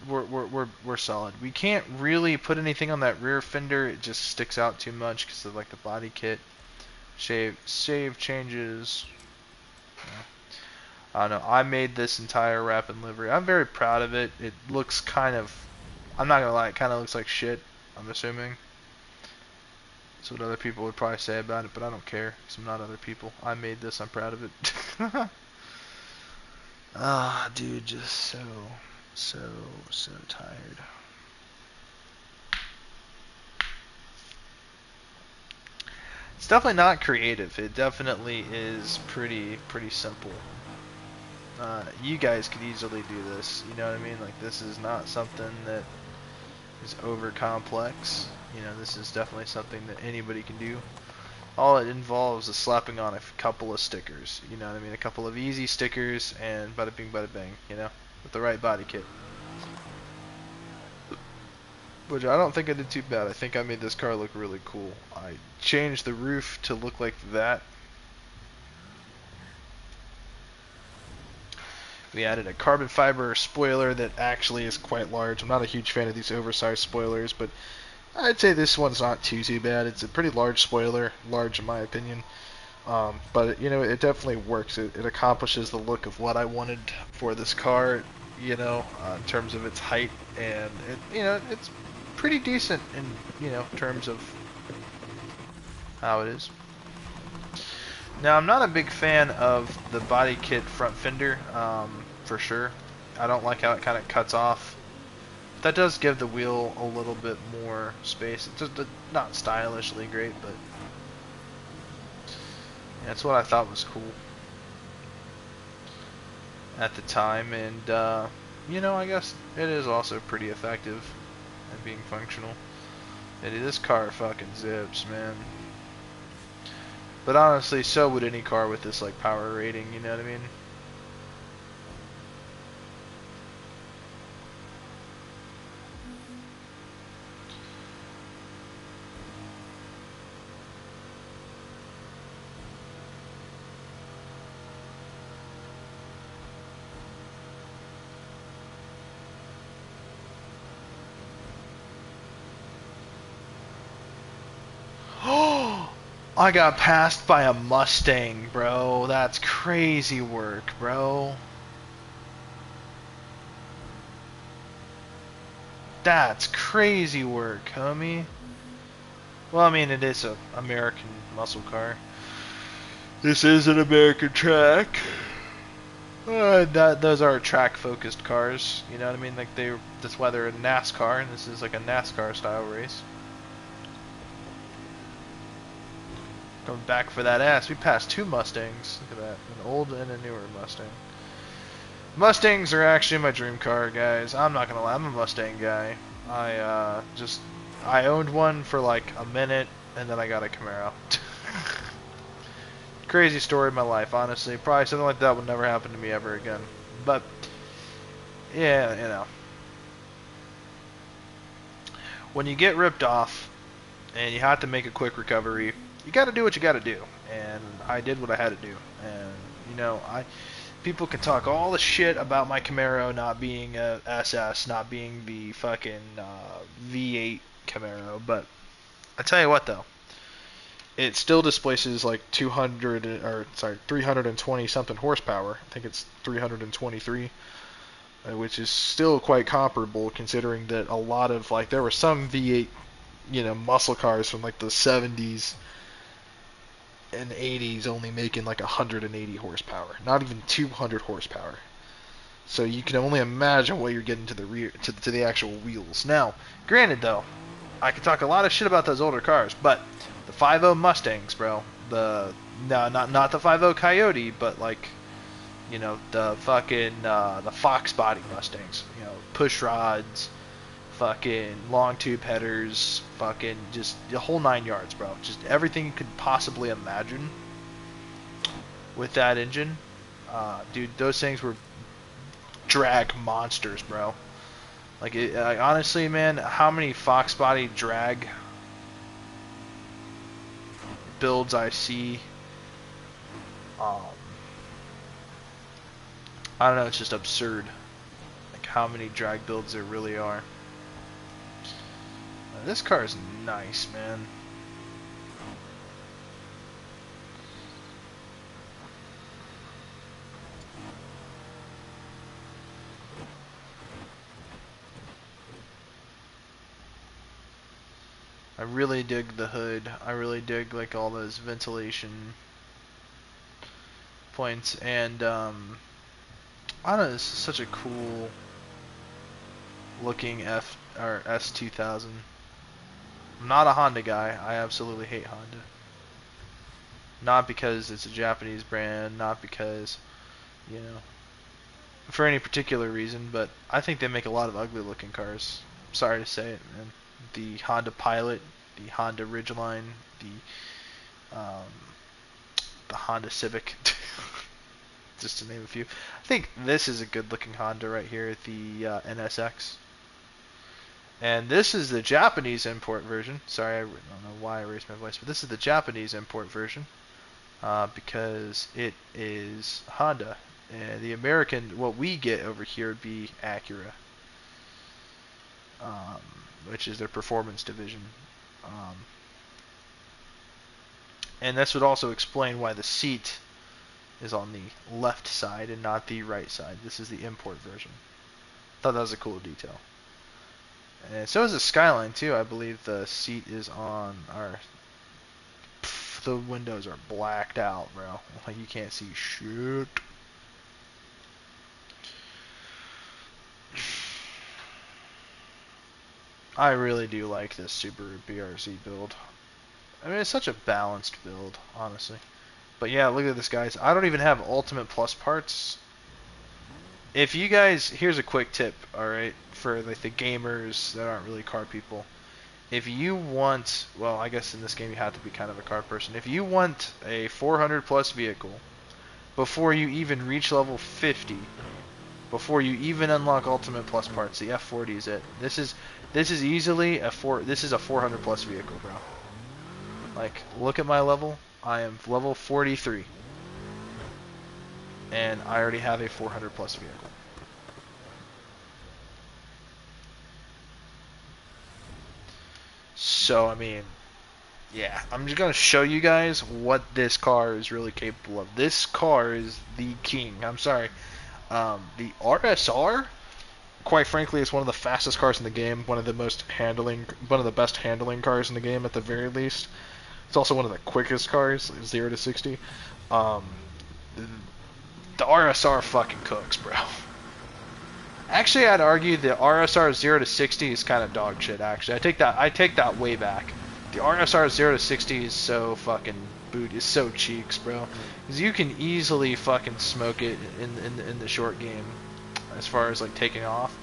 We're solid. We can't really put anything on that rear fender. It just sticks out too much because of like the body kit. Save changes. Yeah. I don't know. I made this entire wrap and livery. I'm very proud of it. It looks kind of, I'm not gonna lie, it kind of looks like shit. I'm assuming. That's what other people would probably say about it, but I don't care because I'm not other people. I made this. I'm proud of it. Ah, dude, just so tired. It's definitely not creative. It definitely is pretty simple. You guys could easily do this. You know what I mean? Like, this is not something that is over complex. You know, this is definitely something that anybody can do. All it involves is slapping on a couple of stickers. You know what I mean? A couple of easy stickers and bada bing bada bang. You know, with the right body kit. Which I don't think I did too bad. I think I made this car look really cool. I changed the roof to look like that. We added a carbon fiber spoiler that actually is quite large. I'm not a huge fan of these oversized spoilers, but I'd say this one's not too bad. It's a pretty large spoiler, large in my opinion. But you know, it definitely works. It accomplishes the look of what I wanted for this car. You know, in terms of its height, and it's pretty decent in terms of how it is. Now, I'm not a big fan of the body kit front fender, for sure. I don't like how it kind of cuts off. That does give the wheel a little bit more space. It's just not stylishly great, but that's what I thought was cool at the time. And, I guess it is also pretty effective at being functional. This car fucking zips, man. But honestly, so would any car with this like power rating, you know what I mean? I got passed by a Mustang, bro. That's crazy work, bro. That's crazy work, homie. Well, I mean, it is an American muscle car. This is an American track. Those are track-focused cars. You know what I mean? Like that's why they're a NASCAR, and this is like a NASCAR-style race. Coming back for that ass. We passed 2 Mustangs. Look at that, an old and a newer Mustang. Mustangs are actually my dream car, guys. I'm not gonna lie, I'm a Mustang guy. I owned one for like a minute, and then I got a Camaro. Crazy story of my life, honestly. Probably something like that would never happen to me ever again. But yeah, you know, when you get ripped off and you have to make a quick recovery, you got to do what you got to do. And I did what I had to do. And you know, people can talk all the shit about my Camaro not being a SS, not being the fucking V8 Camaro, but I tell you what though, it still displaces like 320 something horsepower. I think it's 323, which is still quite comparable considering that a lot of like there were some V8, you know, muscle cars from like the 70s and 80s only making like 180 horsepower, not even 200 horsepower. So you can only imagine what you're getting to the rear to the actual wheels. Now, granted though, I could talk a lot of shit about those older cars, but the 5.0 Mustangs, bro. Not the 5.0 Coyote, but like, you know, the fucking the Fox body Mustangs. You know, push rods, fucking long tube headers, fucking just the whole 9 yards, bro. Just everything you could possibly imagine with that engine. Dude, those things were drag monsters, bro. Like, honestly, man, how many Fox body drag builds I see, I don't know, it's just absurd. Like, how many drag builds there really are. This car is nice, man. I really dig the hood. I really dig like all those ventilation points, and I don't know. This is such a cool looking S2000. I'm not a Honda guy. I absolutely hate Honda. Not because it's a Japanese brand, not because, you know, for any particular reason, but I think they make a lot of ugly looking cars. Sorry to say it, man. The Honda Pilot, the Honda Ridgeline, the Honda Civic, just to name a few. I think this is a good looking Honda right here, the NSX. And this is the Japanese import version. Sorry, I don't know why I raised my voice, but this is the Japanese import version because it is Honda. And the American, what we get over here would be Acura, which is their performance division. And this would also explain why the seat is on the left side and not the right side. This is the import version. Thought that was a cool detail. And so is the Skyline too. I believe the seat is on our. The windows are blacked out, bro. Like you can't see shit. I really do like this Subaru BRZ build. I mean, it's such a balanced build, honestly. But yeah, look at this, guys. I don't even have Ultimate Plus parts. If you guys, here's a quick tip, alright, for like the gamers that aren't really car people. If you want, well, I guess in this game you have to be kind of a car person. If you want a 400 plus vehicle before you even reach level 50, before you even unlock Ultimate Plus parts, the F40 is it. This is easily this is a 400 plus vehicle, bro. Like, look at my level. I am level 43. And I already have a 400 plus vehicle. So, I mean, Yeah, I'm just gonna show you guys what this car is really capable of. This car is the king. I'm sorry. The RSR, quite frankly, is one of the fastest cars in the game. One of the best handling cars in the game at the very least. It's also one of the quickest cars, 0 to 60. Um, the RSR fucking cooks, bro. Actually, I'd argue the RSR 0 to 60 is kind of dog shit. Actually, I take that way back. The RSR 0 to 60 is so fucking is so cheeks, bro. Because you can easily fucking smoke it in the short game, as far as like taking off.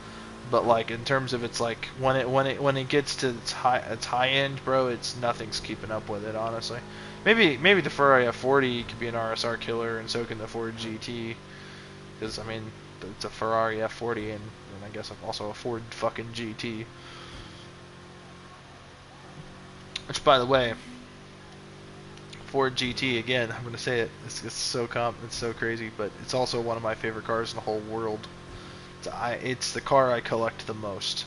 But like in terms of its like when it gets to its high end, bro, it's nothing's keeping up with it, honestly. Maybe the Ferrari F40 could be an RSR killer, and so can the Ford GT. Because I mean, it's a Ferrari F40, and I guess also a Ford fucking GT. Which, by the way, Ford GT again. I'm gonna say it. It's so crazy, but it's also one of my favorite cars in the whole world. It's the car I collect the most.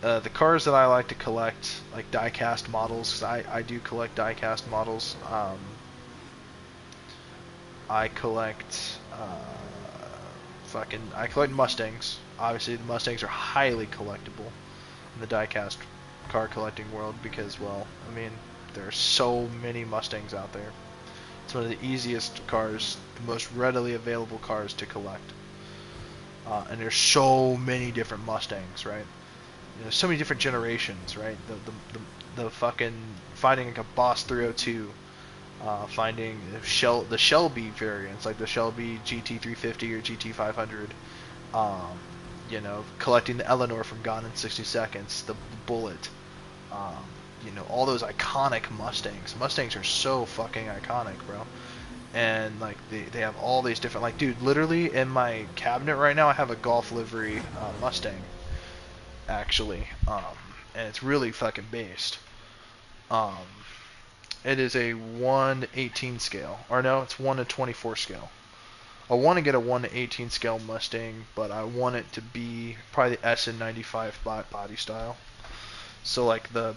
The cars that I like to collect, like die-cast models, because I do collect die-cast models. I collect I collect Mustangs. Obviously, the Mustangs are highly collectible in the die-cast car collecting world because, well, I mean, there are so many Mustangs out there. It's one of the easiest cars, the most readily available cars to collect. And there's so many different Mustangs, right? You know, so many different generations, right? The fucking finding like a Boss 302, finding the Shelby variants like the Shelby GT350 or GT500. You know, collecting the Eleanor from Gone in 60 Seconds, the Bullet. You know, all those iconic Mustangs. Mustangs are so fucking iconic, bro. And like they have all these different, like, dude, literally in my cabinet right now I have a Golf livery Mustang, actually, and it's really fucking based. Um, it is a 1/18 scale, or no, it's 1/24 scale. I want to get a 1/18 scale Mustang, but I want it to be probably the SN95 body style. So like the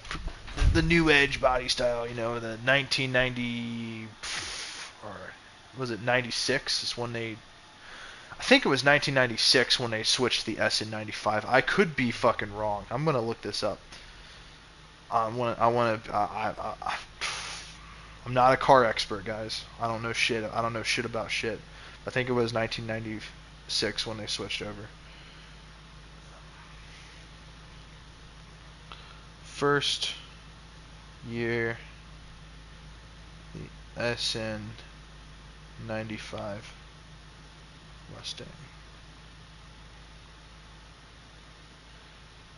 new edge body style, you know, the 1990 or was it 96 is when they, I think it was 1996 when they switched the SN95. I could be fucking wrong. I'm gonna look this up. I'm not a car expert, guys. I don't know shit. I don't know shit about shit. I think it was 1996 when they switched over. First year, the SN95 Mustang.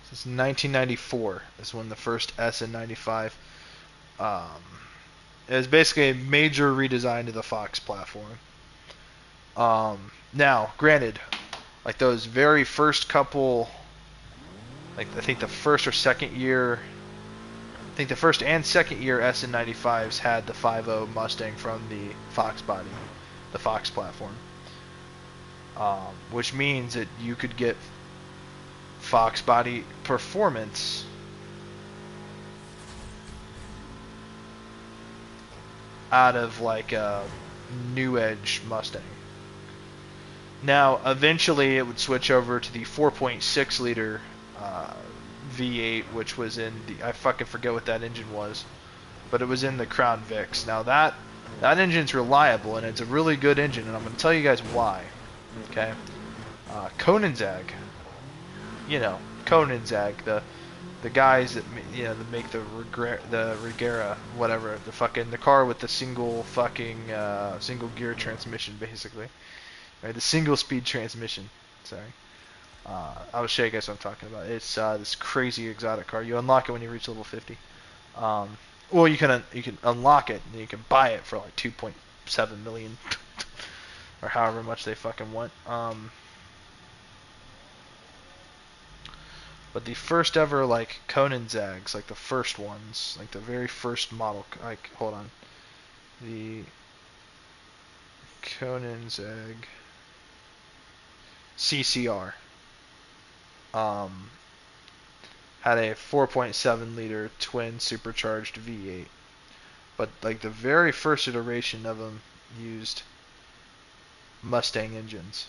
Since 1994 is when the first SN95. It was basically a major redesign to the Fox platform. Now, granted, like those very first couple, like I think the first or second year, I think the first and second year SN95s had the 5.0 Mustang from the Fox body, the Fox platform, which means that you could get Fox body performance out of like a new edge Mustang. Now, eventually, it would switch over to the 4.6 liter V8, which was in the, I fucking forget what that engine was, but it was in the Crown Vics. Now that engine's reliable and it's a really good engine, and I'm going to tell you guys why. Okay, Koenigsegg, you know, Koenigsegg, the guys that that make the Regera, whatever, the car with the single gear transmission, basically, right? The single speed transmission. Sorry. I'll show you guys what I'm talking about. It's this crazy exotic car. You unlock it when you reach level 50. Well, you can unlock it and you can buy it for like 2.7 million or however much they fucking want. But the first ever like Koenigsegg's, like the first ones, like the very first model, like hold on, the Koenigsegg CCR had a 4.7 liter twin supercharged V8. but like the very first iteration of them used Mustang engines.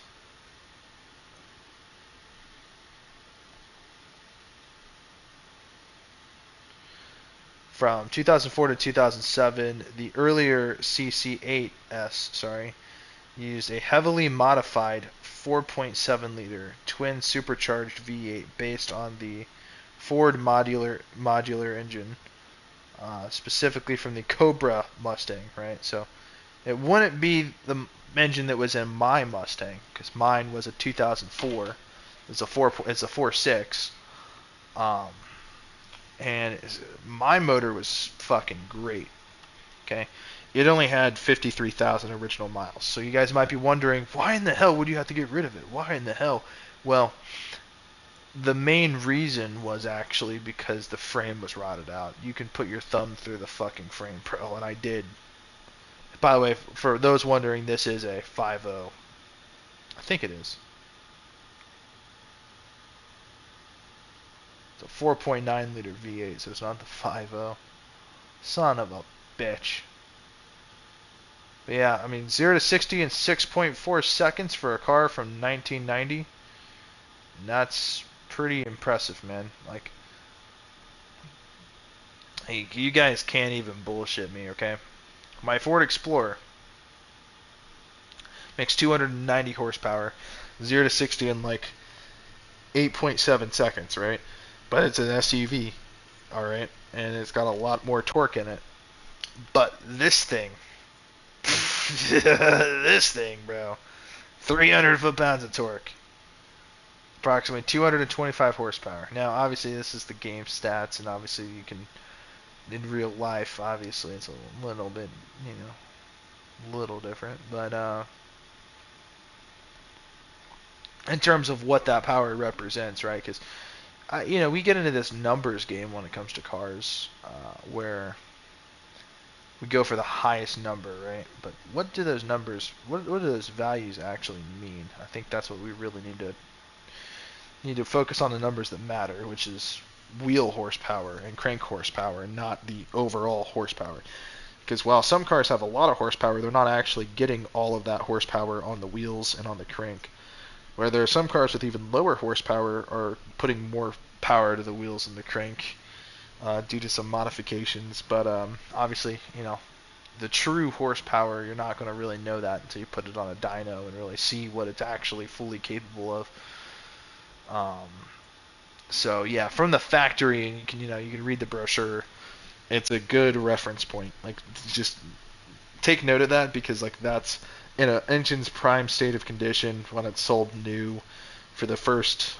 From 2004 to 2007, the earlier CC8S, used a heavily modified 4.7 liter twin supercharged V8 based on the Ford modular engine, specifically from the Cobra Mustang, right? So it wouldn't be the engine that was in my Mustang, because mine was a 2004. It's a 4.6. Um, and my motor was fucking great. Okay, it only had 53,000 original miles. So you guys might be wondering, why in the hell would you have to get rid of it? Why in the hell? Well, the main reason was actually because the frame was rotted out. You can put your thumb through the fucking frame, pro, and I did. By the way, for those wondering, this is a 5.0. I think it is. It's a 4.9 liter V8, so it's not the 5.0. Son of a bitch. But yeah, I mean, 0 to 60 in 6.4 seconds for a car from 1990. That's pretty impressive, man. Like, hey, you guys can't even bullshit me, okay? My Ford Explorer makes 290 horsepower, 0 to 60 in like 8.7 seconds, right? But it's an SUV, all right, and it's got a lot more torque in it. But this thing, this thing, bro, 300 foot-pounds of torque, approximately 225 horsepower. Now, obviously, this is the game stats, and obviously you can, in real life, obviously it's a little bit, little different, but in terms of what that power represents, right? Because we get into this numbers game when it comes to cars, where we go for the highest number, right? But what do those numbers, what do those values actually mean? I think that's what we really need to focus on, the numbers that matter, which is wheel horsepower and crank horsepower, not the overall horsepower. Because while some cars have a lot of horsepower, they're not actually getting all of that horsepower on the wheels and on the crank. Where there are some cars with even lower horsepower are putting more power to the wheels and the crank due to some modifications. But obviously, the true horsepower, you're not going to really know that until you put it on a dyno and really see what it's actually fully capable of. So yeah, from the factory, and you can read the brochure. It's a good reference point. Like, just take note of that, because like that's in an engine's prime state of condition when it's sold new for the first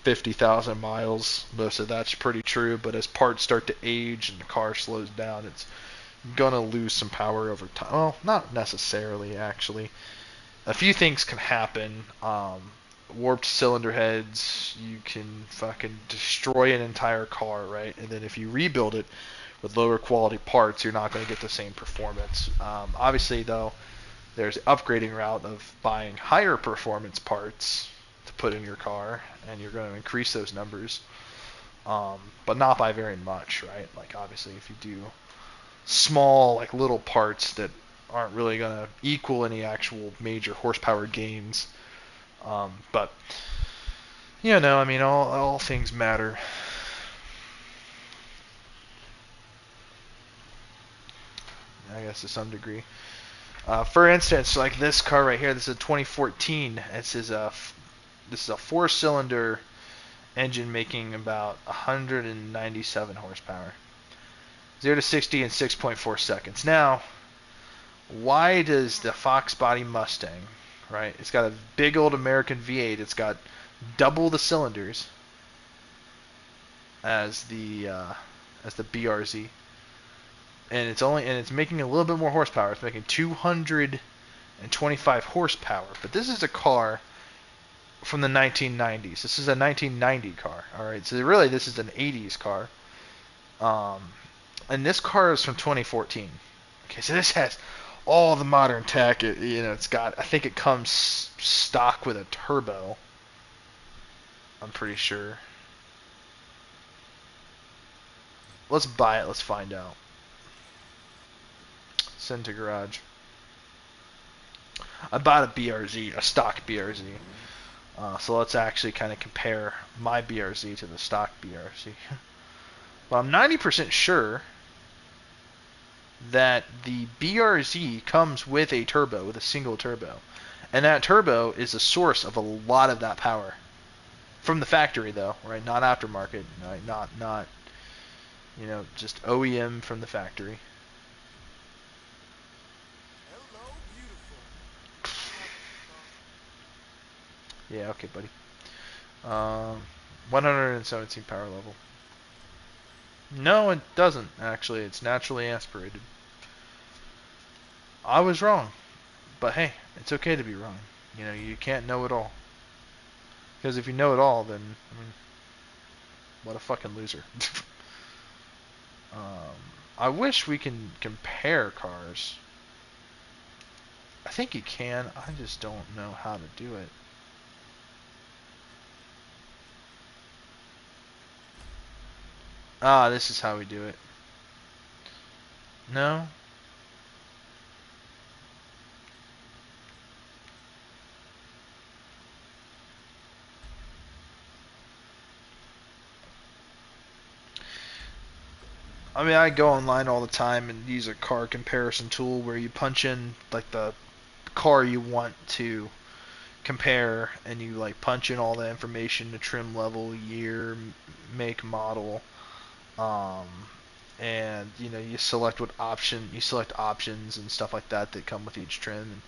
50,000 miles. Most of that's pretty true, but as parts start to age and the car slows down, it's gonna lose some power over time. Well, not necessarily, actually. A few things can happen. Warped cylinder heads, you can fucking destroy an entire car, right? And then if you rebuild it with lower quality parts, you're not going to get the same performance. Obviously, though, there's the upgrading route of buying higher performance parts to put in your car, and you're going to increase those numbers, but not by very much, right? Like, obviously, if you do small, like, little parts that aren't really going to equal any actual major horsepower gains. But, I mean, all things matter. I guess to some degree. For instance, like this car right here, this is a 2014. This is a 4-cylinder engine making about 197 horsepower. 0 to 60 in 6.4 seconds. Now, why does the Fox Body Mustang, right? It's got a big old American V8. It's got double the cylinders as the BRZ, and it's making a little bit more horsepower. It's making 225 horsepower. But this is a car from the 1990s. This is a 1990 car. All right, so really this is an 80s car. And this car is from 2014. Okay, so this has all the modern tech. It's got. I think it comes stock with a turbo. I'm pretty sure. Let's buy it. Let's find out. Send to garage. I bought a BRZ, a stock BRZ. So let's actually kind of compare my BRZ to the stock BRZ. Well, I'm 90% sure that the BRZ comes with a turbo, with a single turbo. And that turbo is the source of a lot of that power. From the factory, though, right? Not aftermarket, right? Not just OEM from the factory. Hello, beautiful. Yeah, okay, buddy. Um, 117 power level. No, it doesn't, actually. It's naturally aspirated. I was wrong. But hey, it's okay to be wrong. You can't know it all. Because if you know it all, then, I mean, what a fucking loser. I wish we can compare cars. I think you can. I just don't know how to do it. Ah, this is how we do it. No? I mean, I go online all the time and use a car comparison tool where you punch in like the car you want to compare, and you like punch in all the information: the trim level, year, make, model, um, and you select options and stuff like that that come with each trim, and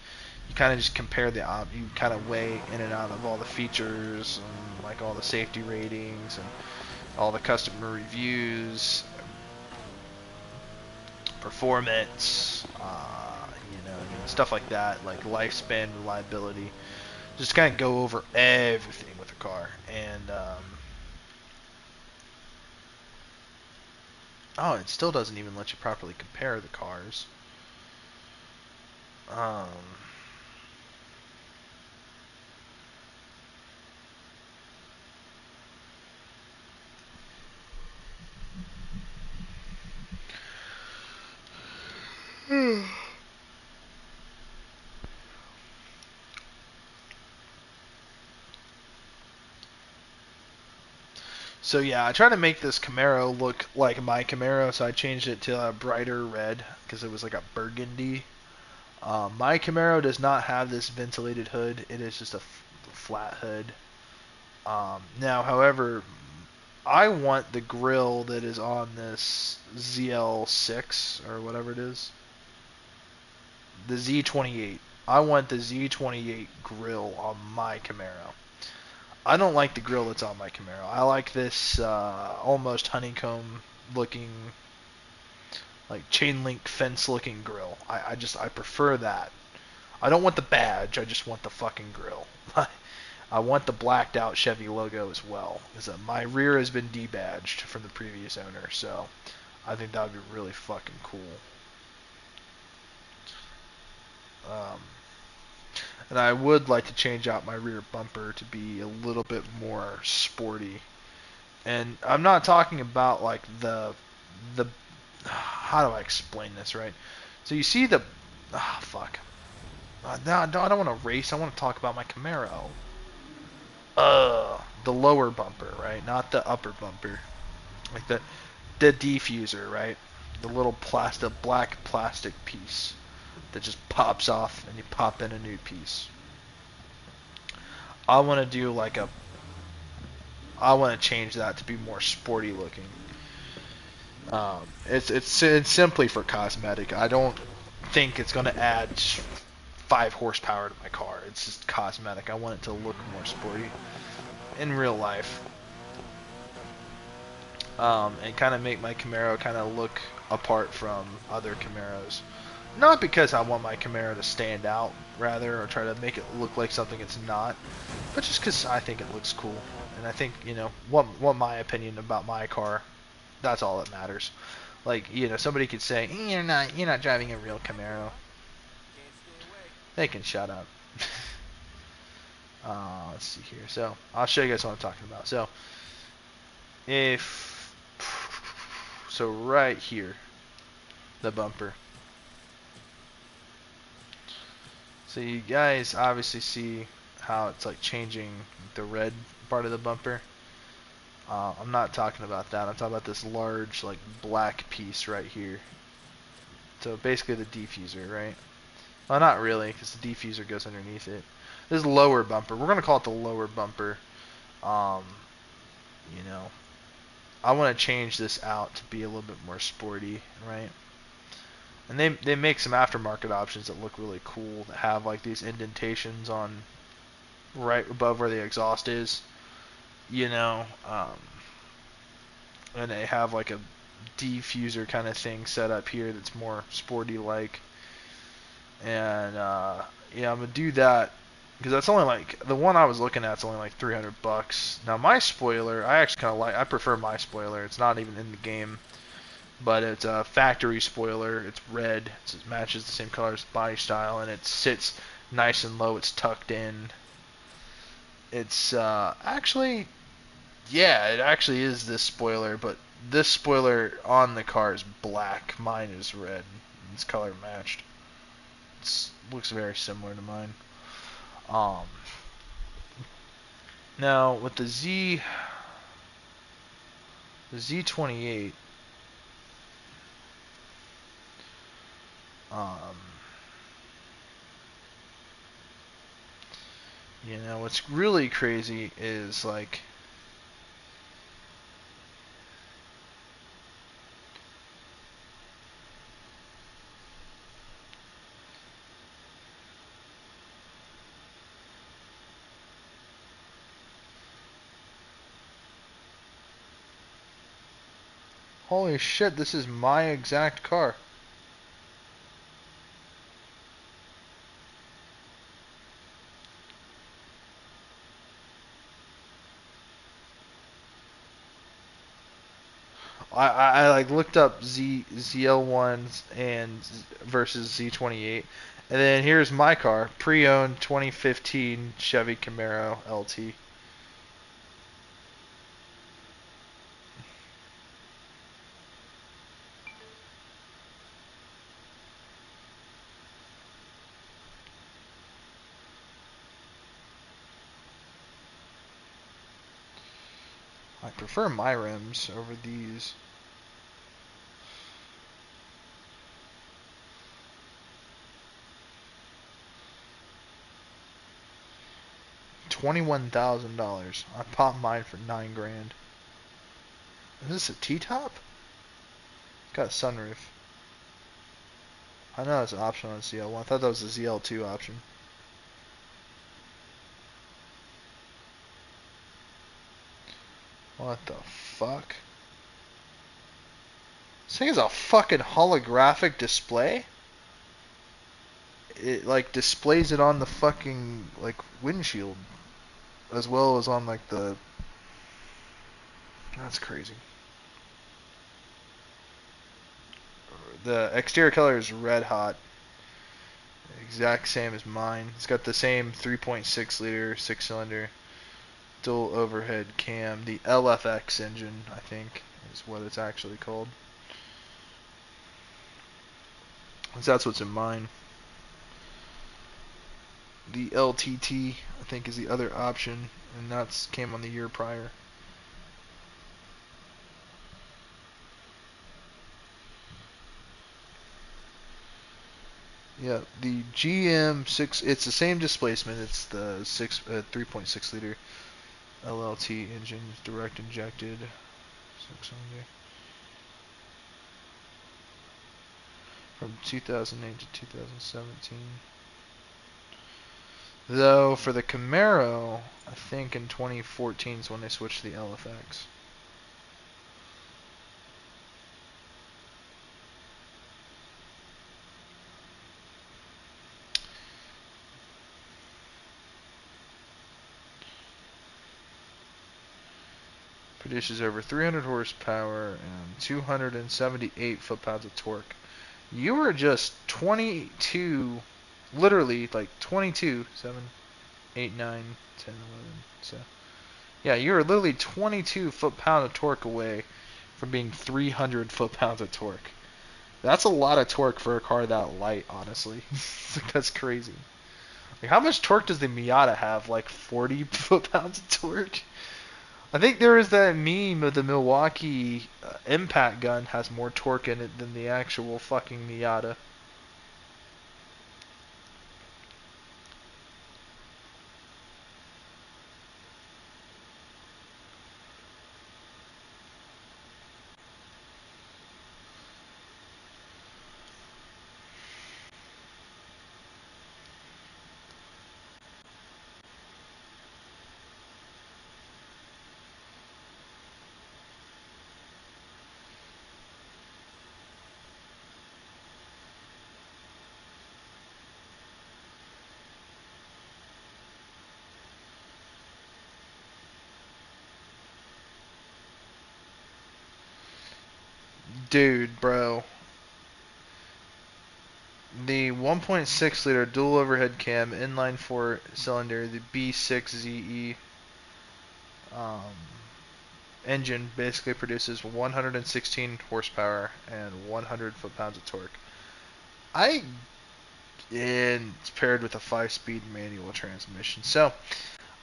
you kind of just compare you kind of weigh in and out of all the features and like all the safety ratings and all the customer reviews, performance, stuff like that, like lifespan, reliability. Just kind of go over everything with a car, and oh, it still doesn't even let you properly compare the cars. Um, So yeah, I tried to make this Camaro look like my Camaro, so I changed it to a brighter red because it was like a burgundy. My Camaro does not have this ventilated hood; it is just a flat hood. Now, however, I want the grill that is on this ZL6 or whatever it is, the Z28. I want the Z28 grill on my Camaro. I don't like the grill that's on my Camaro. I like this almost honeycomb looking, like chain link fence looking grill. I prefer that. I don't want the badge. I just want the fucking grill. I want the blacked out Chevy logo as well. Because my rear has been debadged from the previous owner, so I think that would be really fucking cool. Um, and I would like to change out my rear bumper to be a little bit more sporty. And I'm not talking about like the how do I explain this, right? So you see the fuck. No, I don't want to race. I want to talk about my Camaro. The lower bumper, right? Not the upper bumper. Like the diffuser, right? The little black plastic piece that just pops off and you pop in a new piece. I want to do like I want to change that to be more sporty looking. It's simply for cosmetic. I don't think it's going to add 5 horsepower to my car. It's just cosmetic. I want it to look more sporty in real life, and kind of make my Camaro kind of look apart from other Camaros. Not because I want my Camaro to stand out, rather, or try to make it look like something it's not, but just because I think it looks cool. And I think, what my opinion about my car, that's all that matters. Like, somebody could say, you're not driving a real Camaro. Can't stay away. They can shut up. Let's see here. So, I'll show you guys what I'm talking about. So, so right here, the bumper. So you guys obviously see how it's like changing the red part of the bumper. I'm not talking about that. I'm talking about this large like black piece right here. So basically the diffuser, right? Well, not really, because the diffuser goes underneath it. This lower bumper. We're gonna call it the lower bumper. Um, you know, I want to change this out to be a little bit more sporty, right? And they make some aftermarket options that look really cool that have like these indentations on right above where the exhaust is, you know, and they have like a diffuser kind of thing set up here that's more sporty like. And yeah, I'm gonna do that because that's only like the one I was looking at is only like $300. Now my spoiler, I actually kind of like. I prefer my spoiler. It's not even in the game, but it's a factory spoiler. It's red. It matches the same color as the body style, and it sits nice and low. It's tucked in. It's actually, yeah, it actually is this spoiler, but this spoiler on the car is black. Mine is red. It's color matched. It looks very similar to mine. Um, Now with the Z28, um, what's really crazy is like, holy shit, this is my exact car. I like looked up ZL1s and versus Z28, and then here's my car, pre-owned 2015 Chevy Camaro LT. I prefer my rims over these. $21,000. I popped mine for 9 grand. Is this a T-top? Got a sunroof. I know it's an option on ZL1. I thought that was a ZL2 option. What the fuck? This thing is a fucking holographic display? It like displays it on the fucking like windshield as well as on like the. That's crazy. The exterior color is red hot. Exact same as mine. It's got the same 3.6 liter 6-cylinder dual overhead cam. The LFX engine, I think, is what it's actually called. So that's what's in mine. The LTT, I think, is the other option, and that's came on the year prior. Yeah, the GM6, it's the same displacement. It's the 3.6 liter LLT engine, direct injected 6-cylinder from 2008 to 2017. Though for the Camaro, I think in 2014 is when they switched to the LFX. Produces over 300 horsepower and 278 foot-pounds of torque. You were just 22, literally like 22, 7, 8, 9, 10, 11. So, yeah, you were literally 22 foot-pound of torque away from being 300 foot-pounds of torque. That's a lot of torque for a car that light, honestly. That's crazy. Like, how much torque does the Miata have? Like 40 foot-pounds of torque? I think there is that meme of the Milwaukee impact gun has more torque in it than the actual fucking Miata. Dude, bro. The 1.6 liter dual overhead cam inline 4 cylinder, the B6ZE um, engine basically produces 116 horsepower and 100 foot-pounds of torque. And it's paired with a 5-speed manual transmission. So,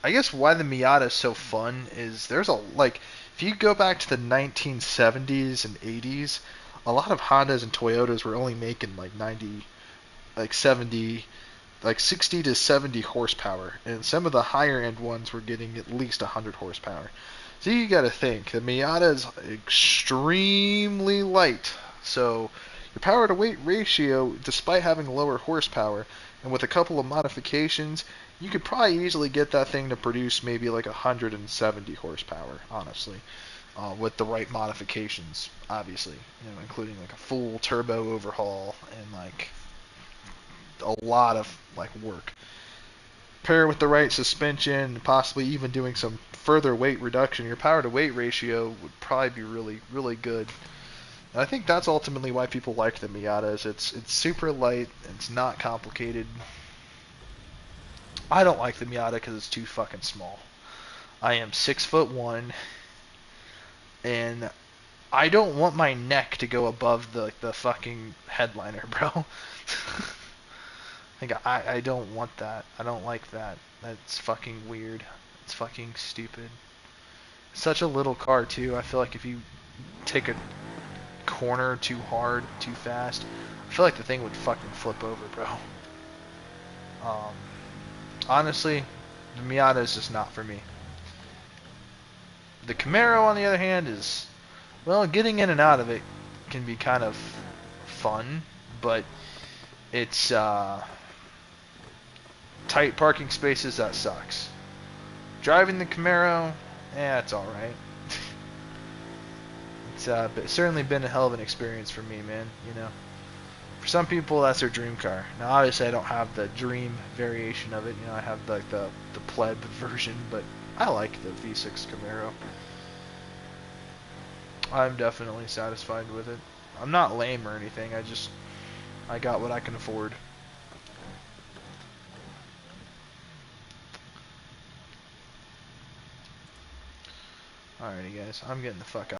I guess why the Miata is so fun is there's a, like, if you go back to the 1970s and 80s, a lot of Hondas and Toyotas were only making like 90, like 70, like 60 to 70 horsepower, and some of the higher end ones were getting at least 100 horsepower. So you got to think the Miata is extremely light. So your power to weight ratio, despite having lower horsepower, and with a couple of modifications, you could probably easily get that thing to produce maybe like 170 horsepower, honestly, with the right modifications, obviously, including like a full turbo overhaul and like a lot of like work. Pair with the right suspension, possibly even doing some further weight reduction, your power to weight ratio would probably be really, really good. And I think that's ultimately why people like the Miatas. It's super light, it's not complicated. I don't like the Miata because it's too fucking small. I am 6'1", and I don't want my neck to go above the fucking headliner, bro. Like I don't want that. I don't like that. That's fucking weird. It's fucking stupid. Such a little car too. I feel like if you take a corner too hard, too fast, I feel like the thing would fucking flip over, bro. Um, honestly, the Miata is just not for me. The Camaro, on the other hand, is, well, getting in and out of it can be kind of fun, but it's tight parking spaces, that sucks. Driving the Camaro, it's alright. It's certainly been a hell of an experience for me, man. For some people, that's their dream car. Now, obviously, I don't have the dream variation of it. I have the pleb version, but I like the V6 Camaro. I'm definitely satisfied with it. I'm not lame or anything. I got what I can afford. Alrighty, guys. I'm getting the fuck out.